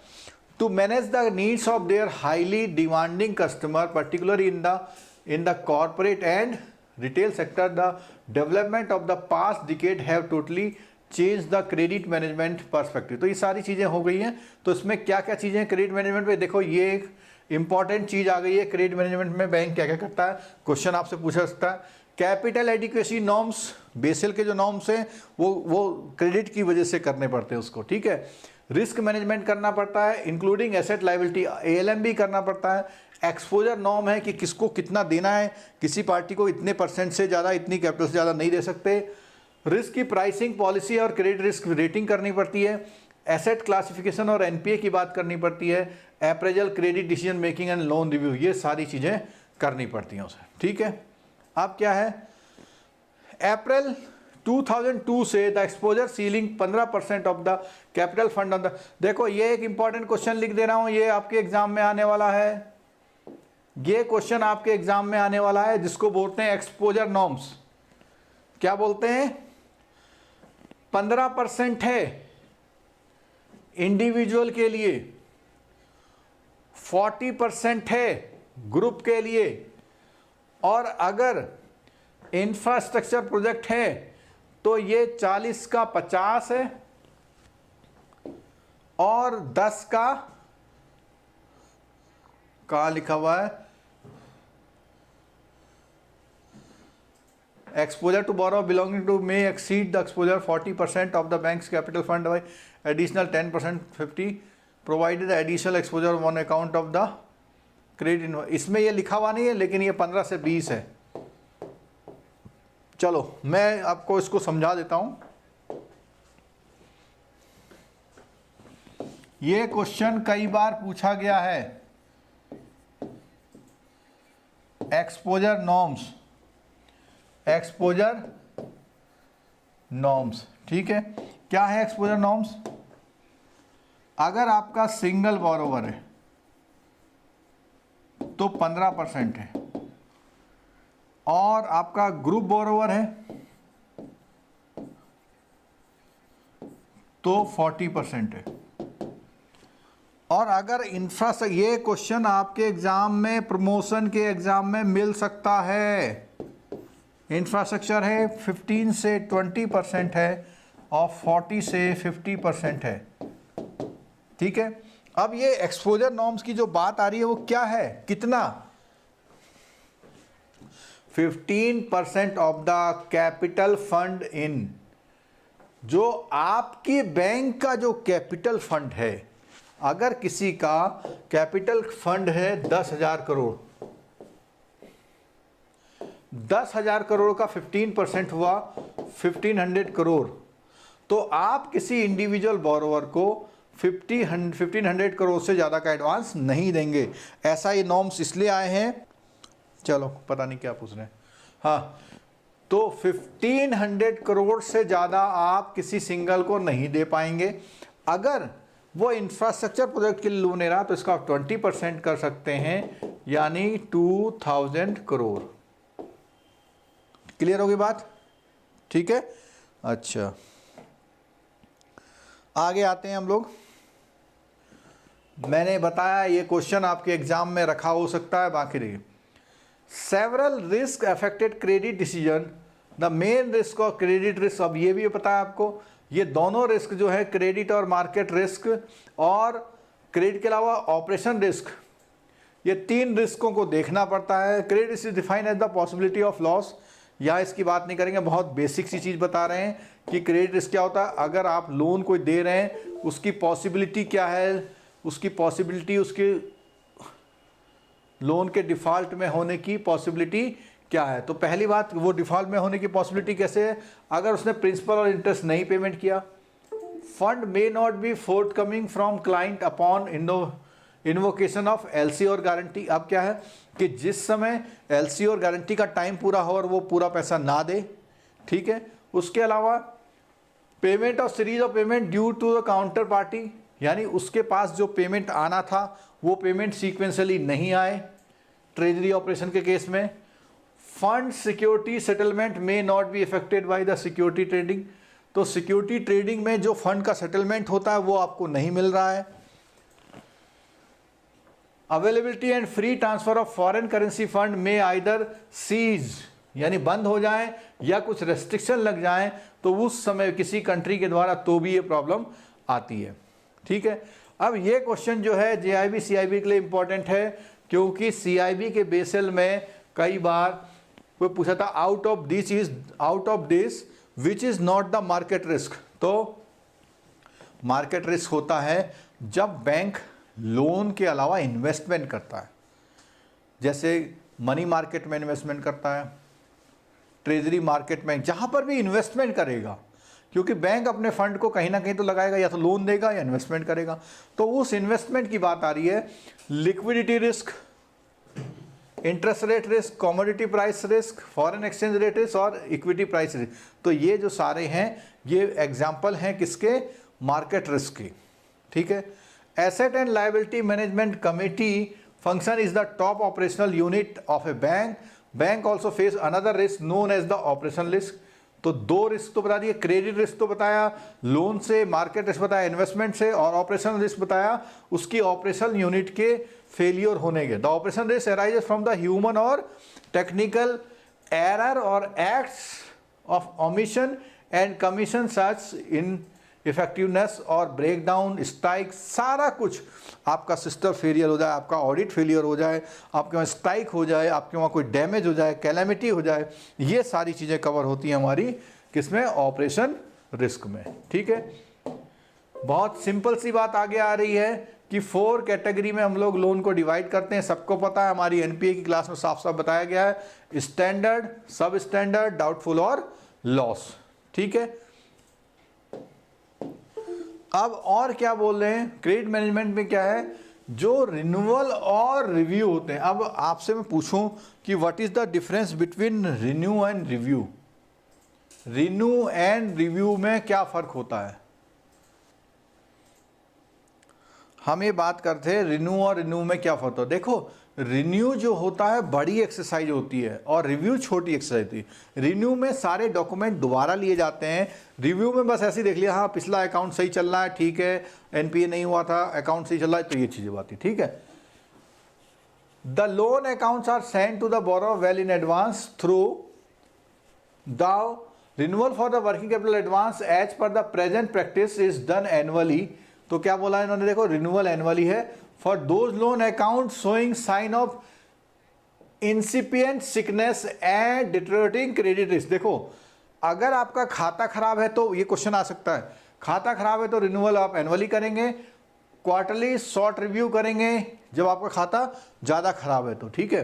to manage the needs of their highly demanding customer particularly in the corporate and retail sector, the development of the past decade have totally change the credit management perspective. तो ये सारी चीज़ें हो गई हैं। तो इसमें क्या क्या चीज़ें हैं क्रेडिट मैनेजमेंट में, देखो ये एक इंपॉर्टेंट चीज़ आ गई है। क्रेडिट मैनेजमेंट में बैंक क्या क्या करता है, क्वेश्चन आपसे पूछा सकता है। कैपिटल एडिक्वेसी नॉर्म्स, बेसिल के जो नॉर्म्स हैं वो क्रेडिट की वजह से करने पड़ते हैं उसको, ठीक है। रिस्क मैनेजमेंट करना पड़ता है, इंक्लूडिंग एसेट लायबिलिटी, ALM भी करना पड़ता है। एक्सपोजर नॉर्म है कि किसको कितना देना है, किसी पार्टी को इतने % से ज़्यादा, इतनी कैपिटल से ज़्यादा नहीं दे सकते। रिस्क की प्राइसिंग पॉलिसी और क्रेडिट रिस्क रेटिंग करनी पड़ती है। एसेट क्लासिफिकेशन और NPA की बात करनी पड़ती है। Appraisal, credit decision making and loan review, ये सारी चीज़ें करनी पड़ती हैं उसे, ठीक है। अब क्या है, अप्रैल 2002 से the exposure ceiling 15% of the capital fund on the, देखो ये एक इंपॉर्टेंट क्वेश्चन लिख दे रहा हूं, ये आपके एग्जाम में आने वाला है। ये क्वेश्चन आपके एग्जाम में आने वाला है, जिसको बोलते हैं एक्सपोजर नॉर्म्स। क्या बोलते हैं, 15% है इंडिविजुअल के लिए, 40% है ग्रुप के लिए, और अगर इंफ्रास्ट्रक्चर प्रोजेक्ट है तो ये 40 का 50 है और 10 का कहाँ लिखा हुआ है, exposure to borrow belonging to may exceed the exposure 40% of the banks capital fund by additional 10% 50 provided additional exposure on account of the credit. इसमें ये लिखा हुआ नहीं है, लेकिन ये 15 से 20 है। चलो मैं आपको इसको समझा देता हूं। ये क्वेश्चन कई बार पूछा गया है, एक्सपोजर नॉर्म्स, एक्सपोजर नॉर्म्स, ठीक है। क्या है एक्सपोजर नॉर्म्स? अगर आपका सिंगल बोरोवर है तो 15% है, और आपका ग्रुप बोरोवर है तो 40% है। और अगर इंफ्रास्ट्रक्चर, ये क्वेश्चन आपके एग्जाम में, प्रमोशन के एग्जाम में मिल सकता है। इंफ्रास्ट्रक्चर है 15 से 20% है और 40 से 50% है, ठीक है। अब ये एक्सपोजर नॉर्म्स की जो बात आ रही है वो क्या है, कितना? 15% of the capital fund in, जो आपके बैंक का जो कैपिटल फंड है, अगर किसी का कैपिटल फंड है 10,000 करोड़, 10,000 करोड़ का 15% हुआ 1,500 करोड़, तो आप किसी इंडिविजुअल बोरोवर को 1,500 करोड़ से ज़्यादा का एडवांस नहीं देंगे। ऐसा ये नॉर्म्स इसलिए आए हैं, चलो पता नहीं क्या पूछ रहे हैं, हाँ, तो 1,500 करोड़ से ज़्यादा आप किसी सिंगल को नहीं दे पाएंगे। अगर वो इंफ्रास्ट्रक्चर प्रोजेक्ट के लिए लोन ले रहा तो इसका आप 20% कर सकते हैं, यानी 2,000 करोड़। क्लियर होगी बात, ठीक है। अच्छा, आगे आते हैं हम लोग। मैंने बताया ये क्वेश्चन आपके एग्जाम में रखा हो सकता है, बाकी रहिए। Several risk affected credit decision, the main risk और क्रेडिट रिस्क। अब ये भी पता है आपको, ये दोनों रिस्क जो है, क्रेडिट और मार्केट रिस्क, और क्रेडिट के अलावा ऑपरेशन रिस्क, ये 3 रिस्कों को देखना पड़ता है। Credit risk is defined as the possibility of loss. या इसकी बात नहीं करेंगे, बहुत बेसिक सी चीज़ बता रहे हैं कि क्रेडिट रिस्क क्या होता है। अगर आप लोन कोई दे रहे हैं, उसकी पॉसिबिलिटी क्या है, उसकी पॉसिबिलिटी, उसके लोन के डिफ़ॉल्ट में होने की पॉसिबिलिटी क्या है। तो पहली बात, वो डिफ़ॉल्ट में होने की पॉसिबिलिटी कैसे है? अगर उसने प्रिंसिपल और इंटरेस्ट नहीं पेमेंट किया। Fund may not be fourth coming from client upon invocation of LC और गारंटी। अब क्या है कि जिस समय एलसी और गारंटी का टाइम पूरा हो और वो पूरा पैसा ना दे, ठीक है। उसके अलावा payment of series of payment due to the counter party, यानी उसके पास जो पेमेंट आना था वो पेमेंट सीक्वेंशियली नहीं आए ट्रेजरी ऑपरेशन के केस में। Fund security settlement may not be affected by the security trading. तो सिक्योरिटी ट्रेडिंग में जो फंड का सेटलमेंट होता है वो आपको नहीं मिल रहा है। Availability and free transfer of foreign currency fund में आइदर सीज, यानी बंद हो जाए, या कुछ रेस्ट्रिक्शन लग जाए, तो उस समय किसी कंट्री के द्वारा तो भी ये प्रॉब्लम आती है, ठीक है। अब ये क्वेश्चन जो है जेआईबी सीआईबी के लिए इंपॉर्टेंट है, क्योंकि सीआईबी के बेसल में कई बार कोई पूछा था out of this which is not the market risk. तो मार्केट रिस्क होता है जब बैंक लोन के अलावा इन्वेस्टमेंट करता है, जैसे मनी मार्केट में इन्वेस्टमेंट करता है, ट्रेजरी मार्केट में, जहां पर भी इन्वेस्टमेंट करेगा, क्योंकि बैंक अपने फंड को कहीं ना कहीं तो लगाएगा, या तो लोन देगा या इन्वेस्टमेंट करेगा। तो उस इन्वेस्टमेंट की बात आ रही है। Liquidity risk, interest rate risk, commodity price risk, foreign exchange rate risk और इक्विटी प्राइस रिस्क। तो ये जो सारे हैं ये एग्जाम्पल हैं किसके? मार्केट रिस्क की, ठीक है। Asset and liability management committee function is the top operational unit of a bank. Bank also face another risk known as the operation risk. तो 2 रिस्क तो बता दिए, क्रेडिट रिस्क तो बताया, लोन से, मार्केट रिस्क बताया इन्वेस्टमेंट से, और ऑपरेशन रिस्क बताया उसकी ऑपरेशन यूनिट के फेलियर होने के। The operation risk arises from the human और टेक्निकल एरर और acts of omission and commission such in effectiveness और ब्रेक डाउन, स्ट्राइक, सारा कुछ आपका सिस्टम फेलियर हो जाए, आपका ऑडिट फेलियर हो जाए, आपके वहाँ स्ट्राइक हो जाए, आपके वहाँ कोई डैमेज हो जाए, कैलेमिटी हो जाए, ये सारी चीज़ें कवर होती हैं हमारी किसमें? ऑपरेशन रिस्क में, ठीक है। बहुत सिंपल सी बात आगे आ रही है कि 4 कैटेगरी में हम लोग लोन को डिवाइड करते हैं, सबको पता है, हमारी एनपीए की क्लास में साफ साफ बताया गया है, स्टैंडर्ड, सब स्टैंडर्ड, डाउटफुल और लॉस। ठीक है, अब और क्या बोल रहे हैं, क्रेडिट मैनेजमेंट में क्या है, जो रिन्यूअल और रिव्यू होते हैं। अब आपसे मैं पूछूं कि what is the difference between renew and review, renew and review में क्या फर्क होता है। हम ये बात करते हैं रिन्यू और रिन्यू में क्या फर्क होता है। देखो, रिन्यू जो होता है बड़ी एक्सरसाइज होती है और रिव्यू छोटी एक्सरसाइज होती है। रिन्यू में सारे डॉक्यूमेंट दोबारा लिए जाते हैं, रिव्यू में बस ऐसे ही देख लिया, हाँ पिछला अकाउंट सही चल रहा है, ठीक है, एनपीए नहीं हुआ था, अकाउंट सही चल रहा है, तो ये चीज़ें बात है। ठीक है, the loan accounts are send to the borrower well in advance through the renewal for the working capital advance as per the present practice is done annually. तो क्या बोला इन्होंने, देखो रिन्यूअल एनुअली है for those loan account showing sign of incipient sickness and deteriorating credit risk. देखो, अगर आपका खाता खराब है तो ये क्वेश्चन आ सकता है, खाता खराब है तो रिन्यूअल आप एनुअली करेंगे, क्वार्टरली शॉर्ट रिव्यू करेंगे जब आपका खाता ज़्यादा खराब है तो। ठीक है,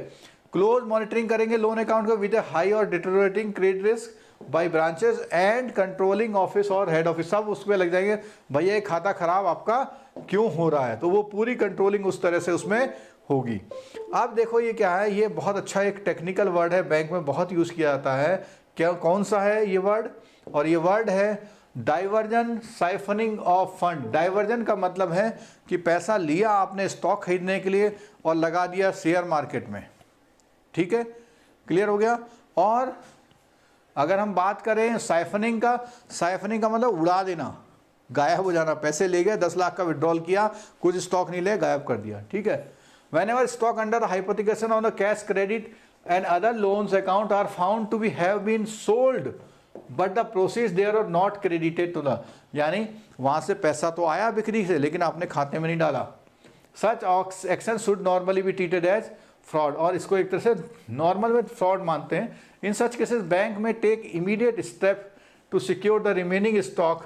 क्लोज मॉनिटरिंग करेंगे लोन अकाउंट को विद हाई और deteriorating credit risk by branches and controlling office और हेड ऑफिस, सब उस पर लग जाएंगे, भैया ये खाता खराब आपका क्यों हो रहा है, तो वो पूरी कंट्रोलिंग उस तरह से उसमें होगी। अब देखो ये क्या है, ये बहुत अच्छा एक टेक्निकल वर्ड है, बैंक में बहुत यूज़ किया जाता है। क्या, कौन सा है ये वर्ड, और ये वर्ड है diversion siphoning of fund. Diversion का मतलब है कि पैसा लिया आपने स्टॉक खरीदने के लिए और लगा दिया शेयर मार्केट में। ठीक है, क्लियर हो गया। और अगर हम बात करें साइफनिंग का, साइफनिंग का मतलब उड़ा देना, गायब हो जाना, पैसे ले गए 10 लाख का विड्रॉल किया, कुछ स्टॉक नहीं ले, गायब कर दिया। ठीक है, whenever stock under hypothecation on the cash credit and other loans account are found to be have been sold but the proceeds there are not credited to the, यानी वहां से पैसा तो आया बिक्री से लेकिन आपने खाते में नहीं डाला, such action should normally be treated as fraud, और इसको एक तरह से नॉर्मल में फ्रॉड मानते हैं। In such cases bank may take immediate step to secure the remaining stock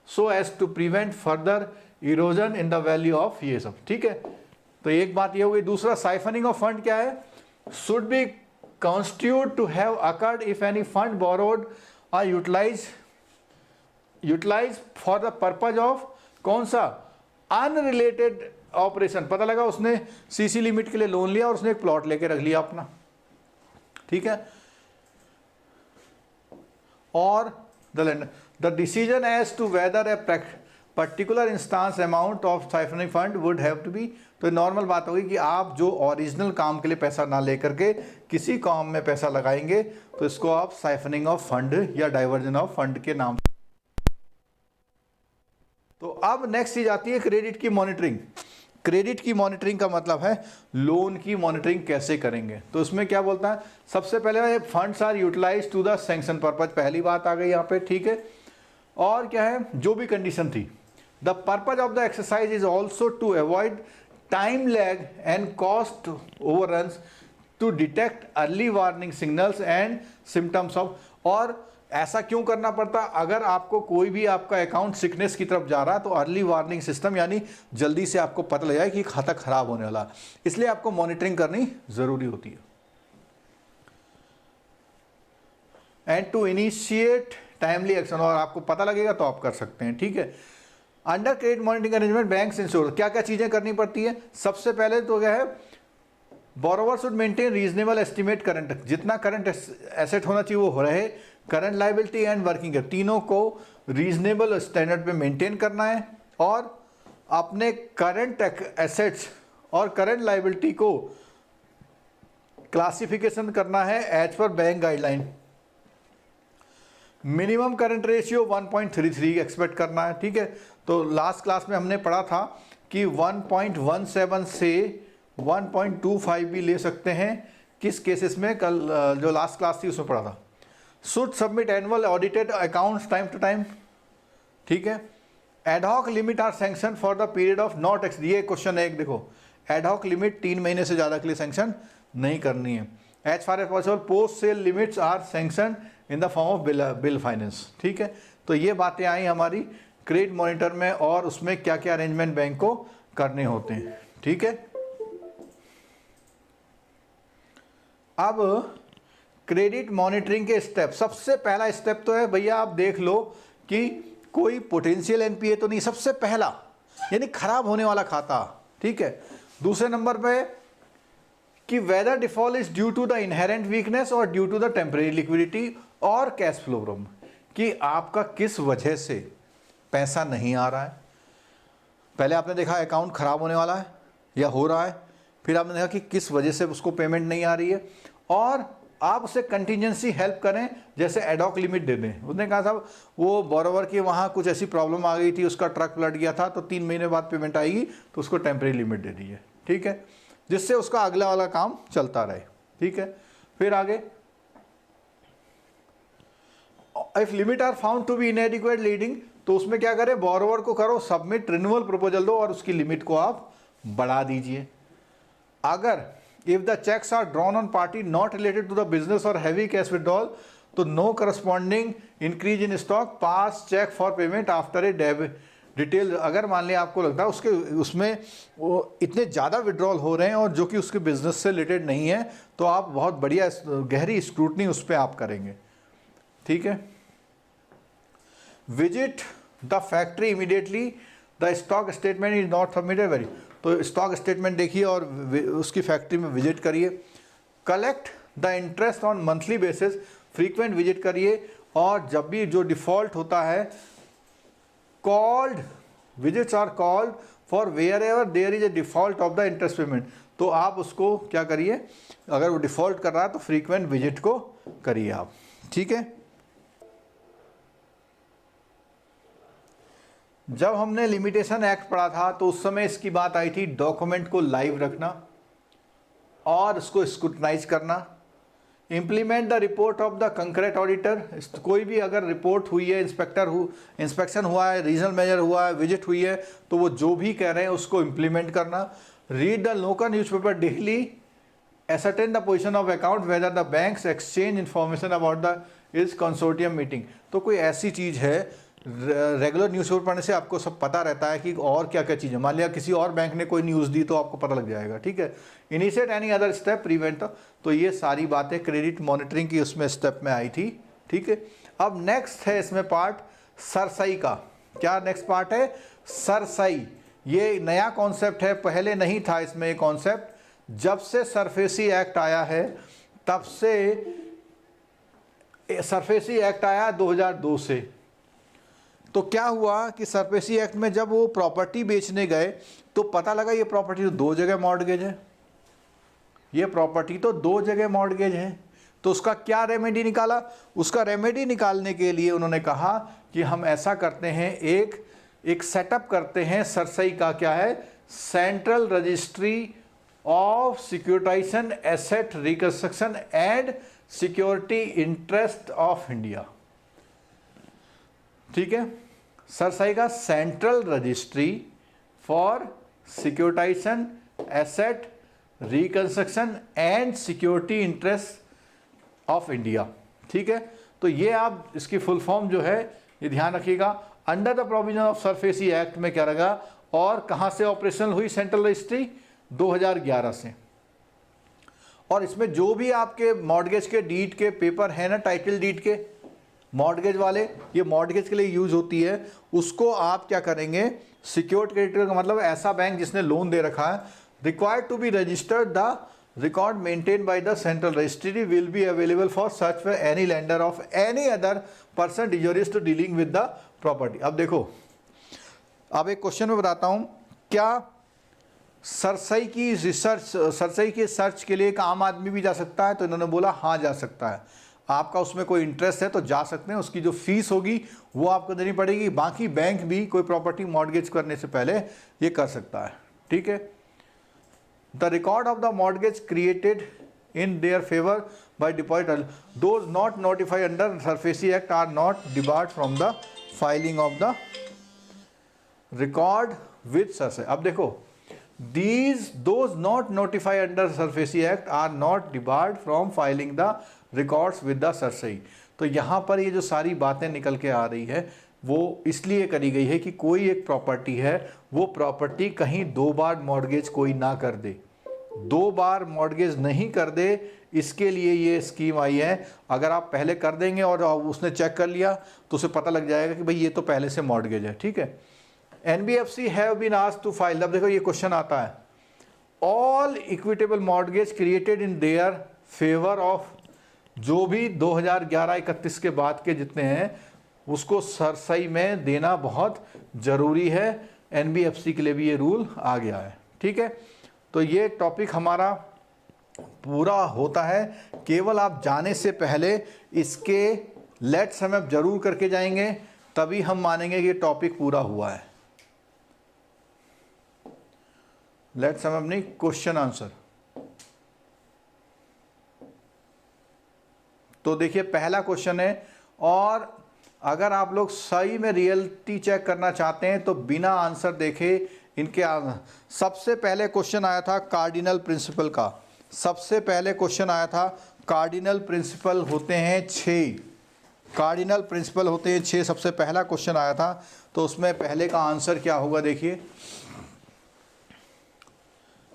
so as to prevent further erosion in the value of ये सब। ठीक है, तो एक बात ये हो गई। दूसरा, साइफनिंग ऑफ फंड क्या है, should be constitute to have accrued if any fund borrowed और utilise for the purpose of कौन सा, अनरिलेटेड ऑपरेशन। पता लगा उसने सीसी लिमिट के लिए लोन लिया और उसने एक प्लॉट लेके रख लिया अपना। ठीक है, और the decision as to whether a particular instance amount of siphoning fund would have to be, तो नॉर्मल बात होगी कि आप जो ओरिजिनल काम के लिए पैसा ना लेकर के किसी काम में पैसा लगाएंगे तो इसको आप साइफनिंग ऑफ फंड या डाइवर्जन ऑफ फंड के नाम। तो अब नेक्स्ट चीज आती है क्रेडिट की मॉनिटरिंग। क्रेडिट की मॉनिटरिंग का मतलब है लोन की मॉनिटरिंग कैसे करेंगे। तो इसमें क्या बोलता है, सबसे पहले funds are utilize to the sanction purpose, पहली बात आ गई यहाँ पे। ठीक है, और क्या है, जो भी कंडीशन थी, the purpose of the exercise is also to avoid time lag and cost overruns to detect early warning signals and symptoms of. और ऐसा क्यों करना पड़ता, अगर आपको कोई भी आपका अकाउंट सिकनेस की तरफ जा रहा है तो अर्ली वार्निंग सिस्टम, यानी जल्दी से आपको पता लग जाए कि खाता खराब होने वाला, इसलिए आपको मॉनिटरिंग करनी जरूरी होती है। And to initiate timely action, और आपको पता लगेगा तो आप कर सकते हैं। ठीक है, under credit monitoring arrangement banks ensure, क्या क्या चीजें करनी पड़ती है। सबसे पहले तो क्या है, borrower should maintain reasonable estimate current, जितना करंट एसेट होना चाहिए वो हो रहे, current liability and working capital, तीनों को रीजनेबल स्टैंडर्ड पे मेंटेन करना है, और अपने करंट एसेट्स और करंट लायबिलिटी को क्लासिफिकेशन करना है as per bank guideline. Minimum current ratio 1.33 expect करना है। ठीक है, तो लास्ट क्लास में हमने पढ़ा था कि 1.17 से 1.25 भी ले सकते हैं, किस केसेस में, कल जो लास्ट क्लास थी उसमें पढ़ा था। Should submit annual audited accounts time to time. ठीक है, ad hoc limit are sanction for the period of not X, ये क्वेश्चन है एक, देखो एडहॉक लिमिट 3 महीने से ज़्यादा के लिए सैंक्शन नहीं करनी है। As far as possible post sale limits are sanction in the form of bill finance. ठीक है, तो ये बातें आई हमारी क्रेडिट मॉनिटर में, और उसमें क्या क्या अरेंजमेंट बैंक को करने होते हैं। ठीक है, अब क्रेडिट मॉनिटरिंग के स्टेप, सबसे पहला स्टेप तो है भैया आप देख लो कि कोई पोटेंशियल एनपीए तो नहीं, सबसे पहला यानी खराब होने वाला खाता। ठीक है, दूसरे नंबर पे कि whether default is due to the inherent weakness और due to the temporary liquidity और कैश फ्लो प्रॉब्लम, कि आपका किस वजह से पैसा नहीं आ रहा है। पहले आपने देखा अकाउंट खराब होने वाला है या हो रहा है, फिर आपने देखा कि किस वजह से उसको पेमेंट नहीं आ रही है, और आप उसे कंटिजेंसी हेल्प करें, जैसे एडॉक लिमिट दे दें। उसने कहा साहब वो बोरोवर की वहाँ कुछ ऐसी प्रॉब्लम आ गई थी, उसका ट्रक पलट गया था, तो 3 महीने बाद पेमेंट आएगी, तो उसको टेम्परेरी लिमिट दे दीजिए। ठीक है, जिससे उसका अगला वाला काम चलता रहे। ठीक है, फिर आगे if limit are found to be inadequate leading, तो उसमें क्या करें, बोरोवर को करो सबमिट रिन्यूअल प्रपोजल दो और उसकी लिमिट को आप बढ़ा दीजिए। अगर if the checks are drawn on party not related to the business or heavy cash withdrawal, तो no corresponding increase in stock, pass check for payment after a detail. अगर मान लिया आपको लगता है उसके उसमें वो इतने ज़्यादा विड्रॉल हो रहे हैं और जो कि उसके बिजनेस से रिलेटेड नहीं है, तो आप बहुत बढ़िया गहरी स्क्रूटनी उस पर आप करेंगे। ठीक है, visit the factory immediately, the stock statement is not submitted very, तो स्टॉक स्टेटमेंट देखिए और उसकी फैक्ट्री में विजिट करिए। Collect the interest on monthly basis, frequent visit करिए, और जब भी जो डिफ़ॉल्ट होता है, called visits are called for where ever there is a default of the interest payment, तो आप उसको क्या करिए, अगर वो डिफ़ॉल्ट कर रहा है तो फ्रीक्वेंट विजिट को करिए आप। ठीक है, जब हमने लिमिटेशन एक्ट पढ़ा था तो उस समय इसकी बात आई थी डॉक्यूमेंट को लाइव रखना और उसको स्क्रूटनाइज करना। Implement the report of the concurrent auditor, कोई भी अगर रिपोर्ट हुई है, इंस्पेक्शन हुआ है, रीजनल मेजर हुआ है, विजिट हुई है, तो वो जो भी कह रहे हैं उसको इम्प्लीमेंट करना। Read the local newspaper daily, ascertain the position of account whether the banks exchange information about the is consortium meeting, तो कोई ऐसी चीज़ है, रेगुलर न्यूज़पेपर पढ़ने से आपको सब पता रहता है कि और क्या क्या चीज़ें, मान लिया किसी और बैंक ने कोई न्यूज़ दी तो आपको पता लग जाएगा। ठीक है, initiate any other step prevent, तो ये सारी बातें क्रेडिट मॉनिटरिंग की उसमें स्टेप में आई थी। ठीक है, अब नेक्स्ट है इसमें पार्ट सरसई का। क्या नेक्स्ट पार्ट है, सरसई। ये नया कॉन्सेप्ट है, पहले नहीं था इसमें ये कॉन्सेप्ट। जब से सरफेसी एक्ट आया है तब से, सरफेसी एक्ट आया 2002 से, तो क्या हुआ कि सरफेसी एक्ट में जब वो प्रॉपर्टी बेचने गए तो पता लगा ये प्रॉपर्टी तो 2 जगह मॉर्गेज है, ये प्रॉपर्टी तो 2 जगह मॉर्गेज है। तो उसका क्या रेमेडी निकाला, उसका रेमेडी निकालने के लिए उन्होंने कहा कि हम ऐसा करते हैं, एक सेटअप करते हैं सरसई का। क्या है, central registry of securitisation asset reconstruction and security interest of India. ठीक है, सरसई का central registry for securitisation asset reconstruction and security interest of India. ठीक है, तो ये आप इसकी फुल फॉर्म जो है ये ध्यान रखिएगा। Under the provision of SARFAESI act में क्या रहेगा, और कहाँ से ऑपरेशनल हुई सेंट्रल रजिस्ट्री, 2011 से। और इसमें जो भी आपके मॉर्गेज के डीड के पेपर है ना, टाइटल डीड के मॉर्गेज वाले, ये मॉर्गेज के लिए यूज होती है, उसको आप क्या करेंगे, सिक्योर्ड क्रेडिटर का मतलब ऐसा बैंक जिसने लोन दे रखा है, required to be registered, the record maintain by the central registry will be available for search for any lender of any other person desirous to dealing with the property. अब देखो, अब एक question में बताता हूँ, क्या सरसई की रिसर्च, सरसई के सर्च के लिए एक आम आदमी भी जा सकता है, तो इन्होंने बोला हाँ जा सकता है। आपका उसमें कोई इंटरेस्ट है तो जा सकते हैं, उसकी जो फीस होगी वो आपको देनी पड़ेगी। बाकी बैंक भी कोई प्रॉपर्टी मॉर्गेज करने से पहले ये कर सकता है। ठीक है, the record of the mortgage created in their favour by depositor, those not notified under SARFAESI act are not debarred from the filing of the record with CERSAI. अब देखो, those not notified under SARFAESI Act are not debarred from filing the records with the Sarsai. तो यहाँ पर ये जो सारी बातें निकल के आ रही है, वो इसलिए करी गई है कि कोई एक प्रॉपर्टी है, वो प्रॉपर्टी कहीं 2 बार मॉर्गेज कोई ना कर दे, 2 बार मॉर्गेज नहीं कर दे, इसके लिए ये स्कीम आई है। अगर आप पहले कर देंगे और उसने चेक कर लिया तो उसे पता लग जाएगा कि भाई ये तो पहले से मॉर्गेज है, ठीक है। NBFC have been asked to file, अब देखो ये क्वेश्चन आता है, all equitable mortgage created in their favour of, जो भी 2011-31 के बाद के जितने हैं उसको सरसई में देना बहुत ज़रूरी है। NBFC के लिए भी ये रूल आ गया है, ठीक है। तो ये टॉपिक हमारा पूरा होता है, केवल आप जाने से पहले इसके लेट सम अप जरूर करके जाएंगे, तभी हम मानेंगे कि ये टॉपिक पूरा हुआ है। लेट सम अप नहीं, क्वेश्चन आंसर। तो देखिए पहला क्वेश्चन है, और अगर आप लोग सही में रियलिटी चेक करना चाहते हैं तो बिना आंसर देखे इनके सबसे पहले क्वेश्चन आया था कार्डिनल प्रिंसिपल का, सबसे पहले क्वेश्चन आया था कार्डिनल प्रिंसिपल होते हैं 6, कार्डिनल प्रिंसिपल होते हैं 6, सबसे पहला क्वेश्चन आया था। तो उसमें पहले का आंसर क्या होगा, देखिए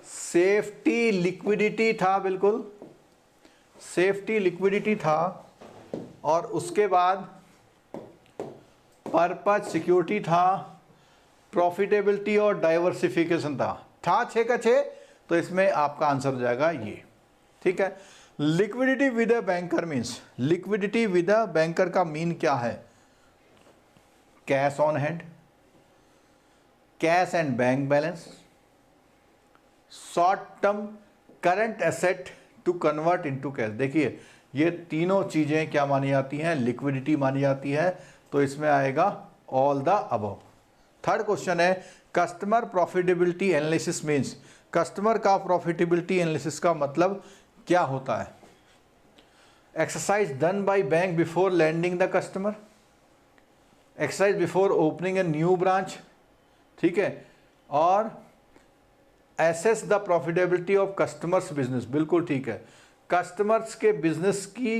सेफ्टी लिक्विडिटी था, बिल्कुल सेफ्टी लिक्विडिटी था, और उसके बाद पर्पज सिक्योरिटी था, प्रॉफिटेबिलिटी और डाइवर्सिफिकेशन था 6 का 6, तो इसमें आपका आंसर हो जाएगा ये, ठीक है। Liquidity with a banker means, liquidity with a banker का मीन क्या है, cash on hand, cash and bank balance, short term current asset to convert into cash. देखिए ये तीनों चीजें क्या मानी जाती हैं, लिक्विडिटी मानी जाती है, तो इसमें आएगा all the above. Third question है customer profitability analysis means, customer का प्रॉफिटेबिलिटी एनालिसिस का मतलब क्या होता है, exercise done by bank before lending the customer, exercise before opening a new branch, ठीक है, और assess the profitability of customers business, बिल्कुल ठीक है। कस्टमर्स के बिजनेस की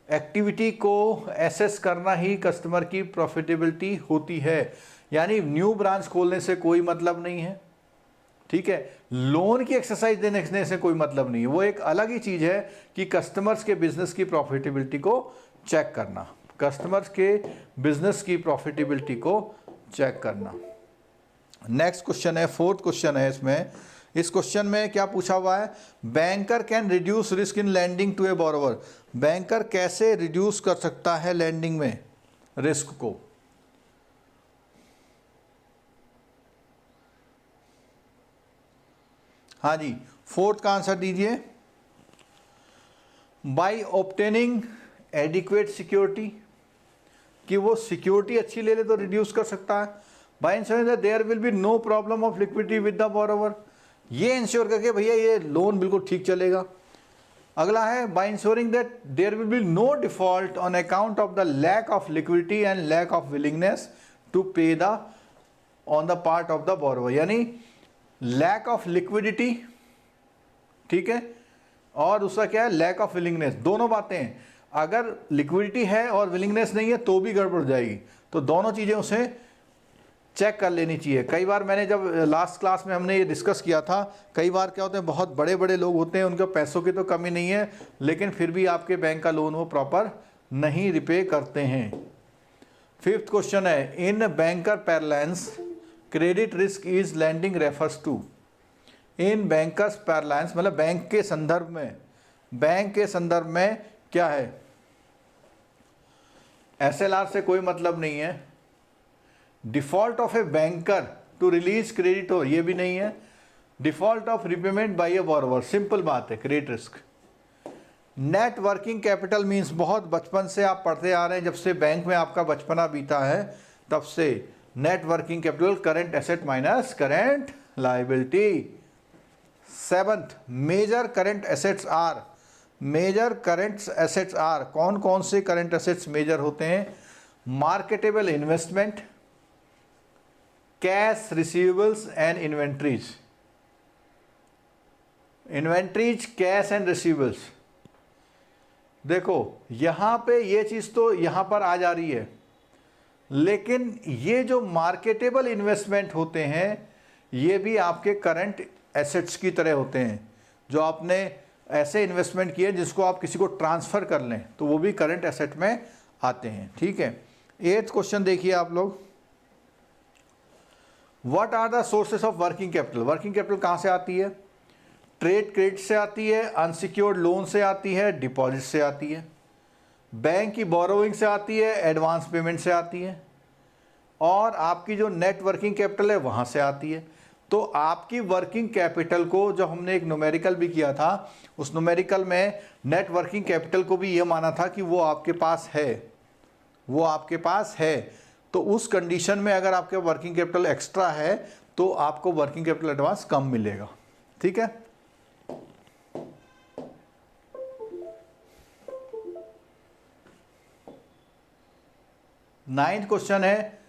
एक्टिविटी को एसेस करना ही कस्टमर की प्रॉफिटेबिलिटी होती है, यानी न्यू ब्रांच खोलने से कोई मतलब नहीं है, ठीक है। लोन की एक्सरसाइज देने से कोई मतलब नहीं है, वो एक अलग ही चीज़ है कि कस्टमर्स के बिजनेस की प्रॉफिटेबिलिटी को चेक करना, कस्टमर्स के बिजनेस की प्रॉफिटेबिलिटी को चेक करना। नेक्स्ट क्वेश्चन है, फोर्थ क्वेश्चन है इसमें, इस क्वेश्चन में क्या पूछा हुआ है, banker can reduce risk in lending to a borrower, banker कैसे रिड्यूस कर सकता है लैंडिंग में रिस्क को। हाँ जी, फोर्थ का आंसर दीजिए, बाय ऑब्टेनिंग एडिक्वेट सिक्योरिटी, कि वो सिक्योरिटी अच्छी ले ले तो रिड्यूस कर सकता है। By ensuring that there will be no problem of liquidity with the borrower, ये इंश्योर करके भैया ये लोन बिल्कुल ठीक चलेगा। अगला है by ensuring that there will be no default on account of the lack of liquidity and lack of willingness to pay the on the part of the borrower, यानी लैक ऑफ लिक्विडिटी, ठीक है, और दूसरा क्या है, lack of willingness, दोनों बातें हैं। अगर लिक्विडिटी है और विलिंगनेस नहीं है तो भी गड़बड़ जाएगी, तो दोनों चीज़ें उसे चेक कर लेनी चाहिए। कई बार मैंने जब लास्ट क्लास में हमने ये डिस्कस किया था, कई बार क्या होते हैं, बहुत बड़े बड़े लोग होते हैं, उनके पैसों की तो कमी नहीं है, लेकिन फिर भी आपके बैंक का लोन वो प्रॉपर नहीं रिपे करते हैं। फिफ्थ क्वेश्चन है, in banker parlance credit risk is lending refers to, in bankers parlance मतलब बैंक के संदर्भ में, बैंक के संदर्भ में क्या है, SLR से कोई मतलब नहीं है, default of a banker to release credit हो ये भी नहीं है, default of repayment by a borrower, simple बात है, credit risk. Net working capital means, बहुत बचपन से आप पढ़ते आ रहे हैं, जब से बैंक में आपका बचपना बीता है तब से, net working capital current asset minus current liability. Seventh, major current assets are, major current assets are, कौन कौन से करेंट एसेट्स मेजर होते हैं, marketable investment, cash receivables and inventories, inventories cash and receivables. देखो यहां पे ये चीज तो यहां पर आ जा रही है, लेकिन ये जो मार्केटेबल इन्वेस्टमेंट होते हैं ये भी आपके करंट एसेट्स की तरह होते हैं, जो आपने ऐसे इन्वेस्टमेंट किए जिसको आप किसी को ट्रांसफ़र कर लें तो वो भी करंट एसेट में आते हैं। ठीक है, 8th क्वेश्चन देखिए आप लोग, what are the sources of working capital. Working capital कहाँ से आती है? ट्रेड क्रेडिट से आती है, अनसिक्योर्ड लोन से आती है, डिपॉजिट से आती है, बैंक की बोरोइंग से आती है, एडवांस पेमेंट से आती है, और आपकी जो नेट वर्किंग कैपिटल है वहाँ से आती है। तो आपकी वर्किंग कैपिटल को जो हमने एक न्यूमेरिकल भी किया था, उस न्यूमेरिकल में नेट वर्किंग कैपिटल को भी ये माना था कि वो आपके पास है, वो आपके पास है। तो उस कंडीशन में अगर आपके वर्किंग कैपिटल एक्स्ट्रा है तो आपको वर्किंग कैपिटल एडवांस कम मिलेगा। ठीक है, नाइन्थ क्वेश्चन है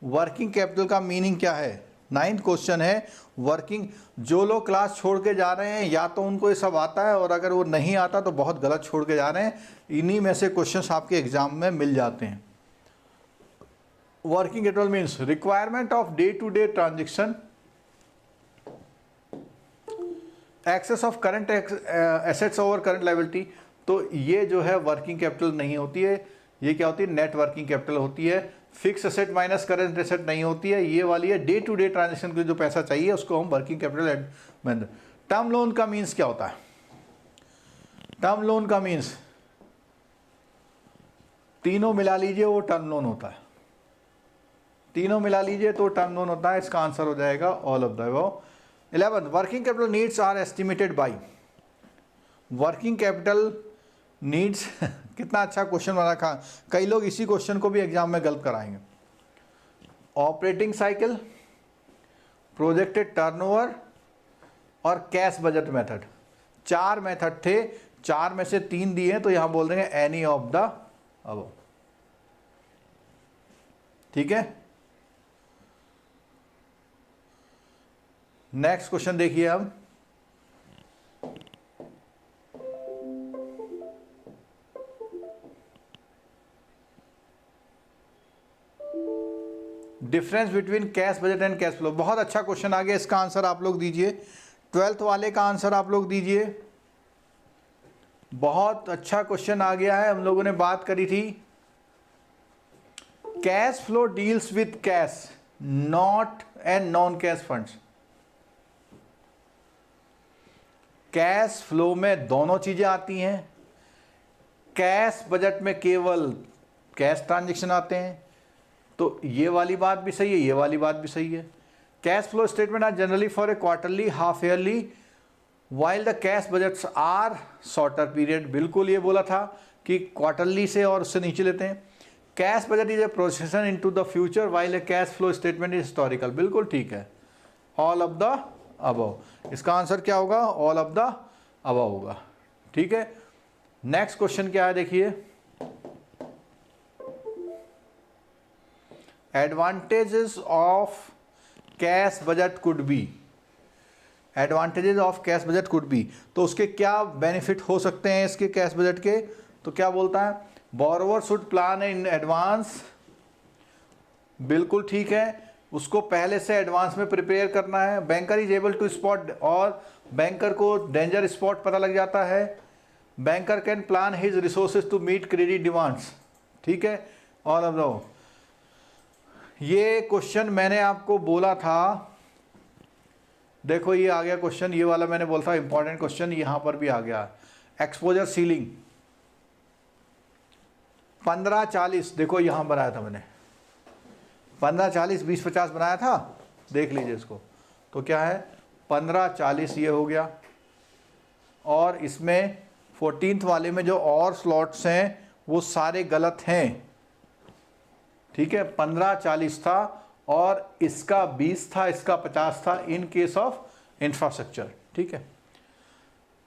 वर्किंग कैपिटल का मीनिंग क्या है। 9th क्वेश्चन है वर्किंग, जो लोग क्लास छोड़ के जा रहे हैं या तो उनको ये सब आता है और अगर वो नहीं आता तो बहुत गलत छोड़ के जा रहे हैं। इन्हीं में से क्वेश्चंस आपके एग्जाम में मिल जाते हैं। Working capital means requirement of day to day transaction, excess of current assets over current liability. तो ये जो है वर्किंग कैपिटल नहीं होती है, ये क्या होती है? नेट वर्किंग कैपिटल होती है। Fix asset minus current asset नहीं होती है, ये वाली है डे टू डे ट्रांजेक्शन के जो पैसा चाहिए उसको हम वर्किंग कैपिटल। टर्म लोन का मीन्स क्या होता है? टर्म लोन का मीन्स तीनों मिला लीजिए वो टर्म लोन होता है, तीनों मिला लीजिए तो टर्म लोन होता है। इसका आंसर हो जाएगा all of the above. 11 working capital needs are estimated by. Working capital needs कितना अच्छा क्वेश्चन बना रखा, कई लोग इसी क्वेश्चन को भी एग्जाम में गलत कराएंगे। ऑपरेटिंग साइकिल, प्रोजेक्टेड टर्नओवर और कैश बजट मेथड, 4 मेथड थे, 4 में से 3 दिए तो यहां बोल देंगे एनी ऑफ द अबव। ठीक है, नेक्स्ट क्वेश्चन देखिए अब, difference between cash budget and cash flow. बहुत अच्छा क्वेश्चन आ गया, इसका आंसर आप लोग दीजिए। 12th वाले का आंसर आप लोग दीजिए। बहुत अच्छा क्वेश्चन आ गया है, हम लोगों ने बात करी थी cash flow deals with cash not and non cash funds. Cash flow में दोनों चीजें आती हैं, कैश बजट में केवल कैश ट्रांजैक्शन आते हैं। तो ये वाली बात भी सही है, ये वाली बात भी सही है। Cash flow statement are generally for a quarterly, half yearly, while the cash budgets are shorter period. बिल्कुल ये बोला था कि क्वार्टरली से और उससे नीचे लेते हैं। Cash budget is a projection into the future while a cash flow statement is historical. बिल्कुल ठीक है, ऑल ऑफ द अबव। इसका आंसर क्या होगा? ऑल ऑफ द अबव होगा। ठीक है, नेक्स्ट क्वेश्चन क्या है देखिए, advantages of cash budget could be. Advantages of cash budget could be, तो उसके क्या बेनिफिट हो सकते हैं इसके कैश बजट के? तो क्या बोलता है? Borrower should plan in advance. बिल्कुल ठीक है, उसको पहले से एडवांस में प्रिपेयर करना है। Banker is able to spot, और बैंकर को डेंजर स्पॉट पता लग जाता है। Banker can plan his resources to meet credit demands. ठीक है, ऑल ऑफ द। ये क्वेश्चन मैंने आपको बोला था, देखो ये आ गया क्वेश्चन, ये वाला मैंने बोला था इंपॉर्टेंट क्वेश्चन, यहां पर भी आ गया। एक्सपोजर सीलिंग 15-40, देखो यहां बनाया था मैंने 15-40, 20-50 बनाया था, देख लीजिए इसको। तो क्या है 15-40 ये हो गया, और इसमें 14th वाले में जो और स्लॉट्स हैं वो सारे गलत हैं। ठीक है, 15-40 था और इसका 20 था, इसका 50 था इन केस ऑफ इंफ्रास्ट्रक्चर। ठीक है,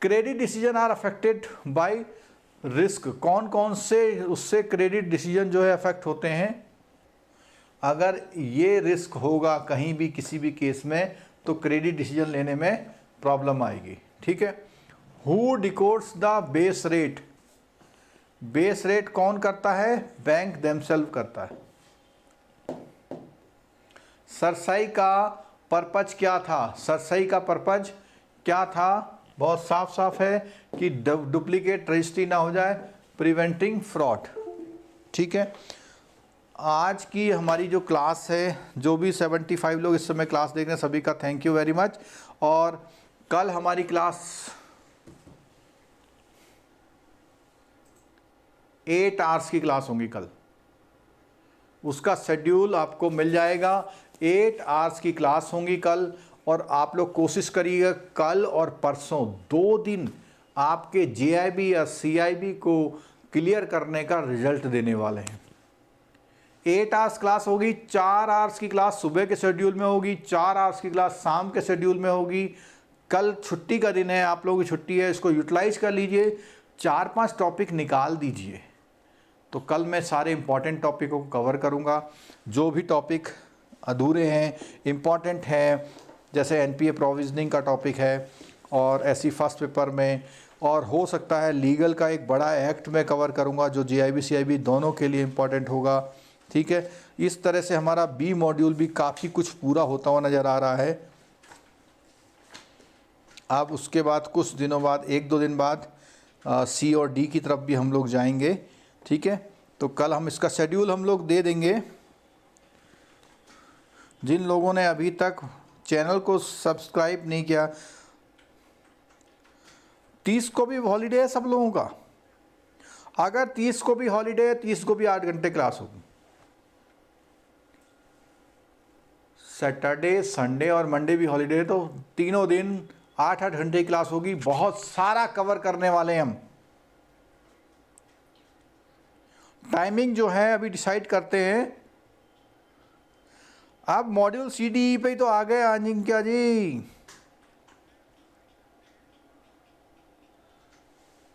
credit decision are affected by risk. कौन कौन से उससे क्रेडिट डिसीजन जो है अफेक्ट होते हैं? अगर ये रिस्क होगा कहीं भी किसी भी केस में तो क्रेडिट डिसीजन लेने में प्रॉब्लम आएगी। ठीक है, who डिकोड्स the base rate. Base rate कौन करता है? बैंक देमसेल्फ करता है। सरसई का पर्पज क्या था? सरसई का पर्पज क्या था? बहुत साफ साफ है कि डुप्लीकेट रजिस्ट्री ना हो जाए, प्रिवेंटिंग फ्रॉड। ठीक है, आज की हमारी जो क्लास है, जो भी 75 लोग इस समय क्लास देख रहे हैं, सभी का थैंक यू वेरी मच। और कल हमारी क्लास 8 आवर्स की क्लास होंगी कल, उसका शेड्यूल आपको मिल जाएगा। 8 आवर्स की क्लास होंगी कल, और आप लोग कोशिश करिएगा कल और परसों 2 दिन आपके JIB या CIB को क्लियर करने का रिजल्ट देने वाले हैं। 8 आवर्स क्लास होगी, 4 आवर्स की क्लास सुबह के शेड्यूल में होगी, 4 आवर्स की क्लास शाम के शेड्यूल में होगी। कल छुट्टी का दिन है, आप लोगों की छुट्टी है, इसको यूटिलाइज कर लीजिए, 4-5 टॉपिक निकाल दीजिए। तो कल मैं सारे इंपॉर्टेंट टॉपिकों को कवर करूंगा। जो भी टॉपिक अधूरे हैं, इम्पॉर्टेंट हैं, जैसे NPA प्रोविजनिंग का टॉपिक है, और ऐसी फर्स्ट पेपर में, और हो सकता है लीगल का एक बड़ा एक्ट में कवर करूंगा जो JIB CIB दोनों के लिए इम्पॉर्टेंट होगा। ठीक है, इस तरह से हमारा B मॉड्यूल भी काफ़ी कुछ पूरा होता हुआ नज़र आ रहा है। अब उसके बाद कुछ दिनों बाद, 1-2 दिन बाद C और D की तरफ भी हम लोग जाएंगे। ठीक है, तो कल हम इसका शेड्यूल हम लोग दे देंगे। जिन लोगों ने अभी तक चैनल को सब्सक्राइब नहीं किया, 30 को भी हॉलीडे है सब लोगों का। अगर 30 को भी हॉलीडे है, 30 को भी 8 घंटे क्लास होगी। सैटरडे, संडे और मंडे भी हॉलीडे है, तो तीनों दिन 8-8 घंटे की क्लास होगी। बहुत सारा कवर करने वाले हैं हम। टाइमिंग जो है अभी डिसाइड करते हैं। अब मॉड्यूल CDE पे ही तो आ गए अजिंक्य जी।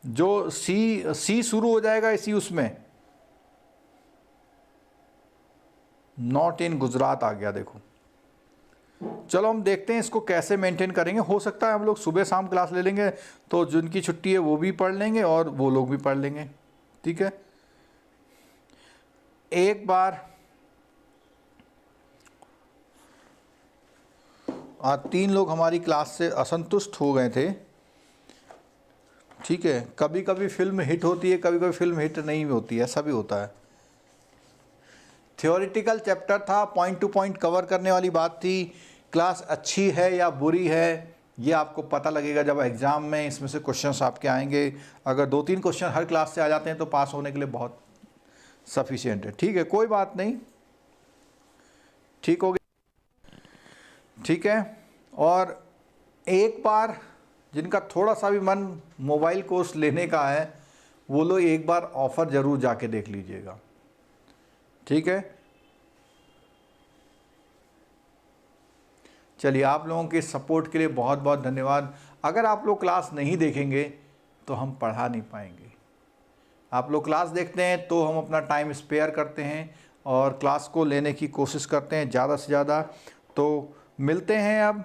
जो सी शुरू हो जाएगा इसी उसमें, नॉट इन गुजरात आ गया। देखो, चलो हम देखते हैं इसको कैसे मेंटेन करेंगे। हो सकता है हम लोग सुबह शाम क्लास ले लेंगे, तो जिनकी छुट्टी है वो भी पढ़ लेंगे और वो लोग भी पढ़ लेंगे। ठीक है, एक बार 3 लोग हमारी क्लास से असंतुष्ट हो गए थे। ठीक है, कभी कभी फिल्म हिट होती है, कभी कभी फिल्म हिट नहीं होती है, ऐसा भी होता है। थ्योरेटिकल चैप्टर था, पॉइंट टू पॉइंट कवर करने वाली बात थी। क्लास अच्छी है या बुरी है ये आपको पता लगेगा जब एग्ज़ाम में इसमें से क्वेश्चंस आपके आएंगे। अगर 2-3 क्वेश्चन हर क्लास से आ जाते हैं तो पास होने के लिए बहुत सफिशिएंट है। ठीक है, कोई बात नहीं, ठीक हो गया। ठीक है, और एक बार जिनका थोड़ा सा भी मन मोबाइल कोर्स लेने का है, वो लोग एक बार ऑफ़र ज़रूर जाके देख लीजिएगा। ठीक है, चलिए, आप लोगों के सपोर्ट के लिए बहुत बहुत धन्यवाद। अगर आप लोग क्लास नहीं देखेंगे तो हम पढ़ा नहीं पाएंगे। आप लोग क्लास देखते हैं तो हम अपना टाइम स्पेयर करते हैं और क्लास को लेने की कोशिश करते हैं ज़्यादा से ज़्यादा। तो मिलते हैं अब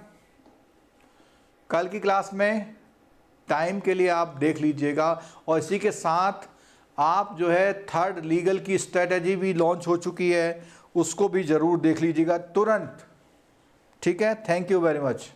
कल की क्लास में। टाइम के लिए आप देख लीजिएगा, और इसी के साथ आप जो है 3rd लीगल की स्ट्रेटजी भी लॉन्च हो चुकी है, उसको भी ज़रूर देख लीजिएगा तुरंत। ठीक है, थैंक यू वेरी मच।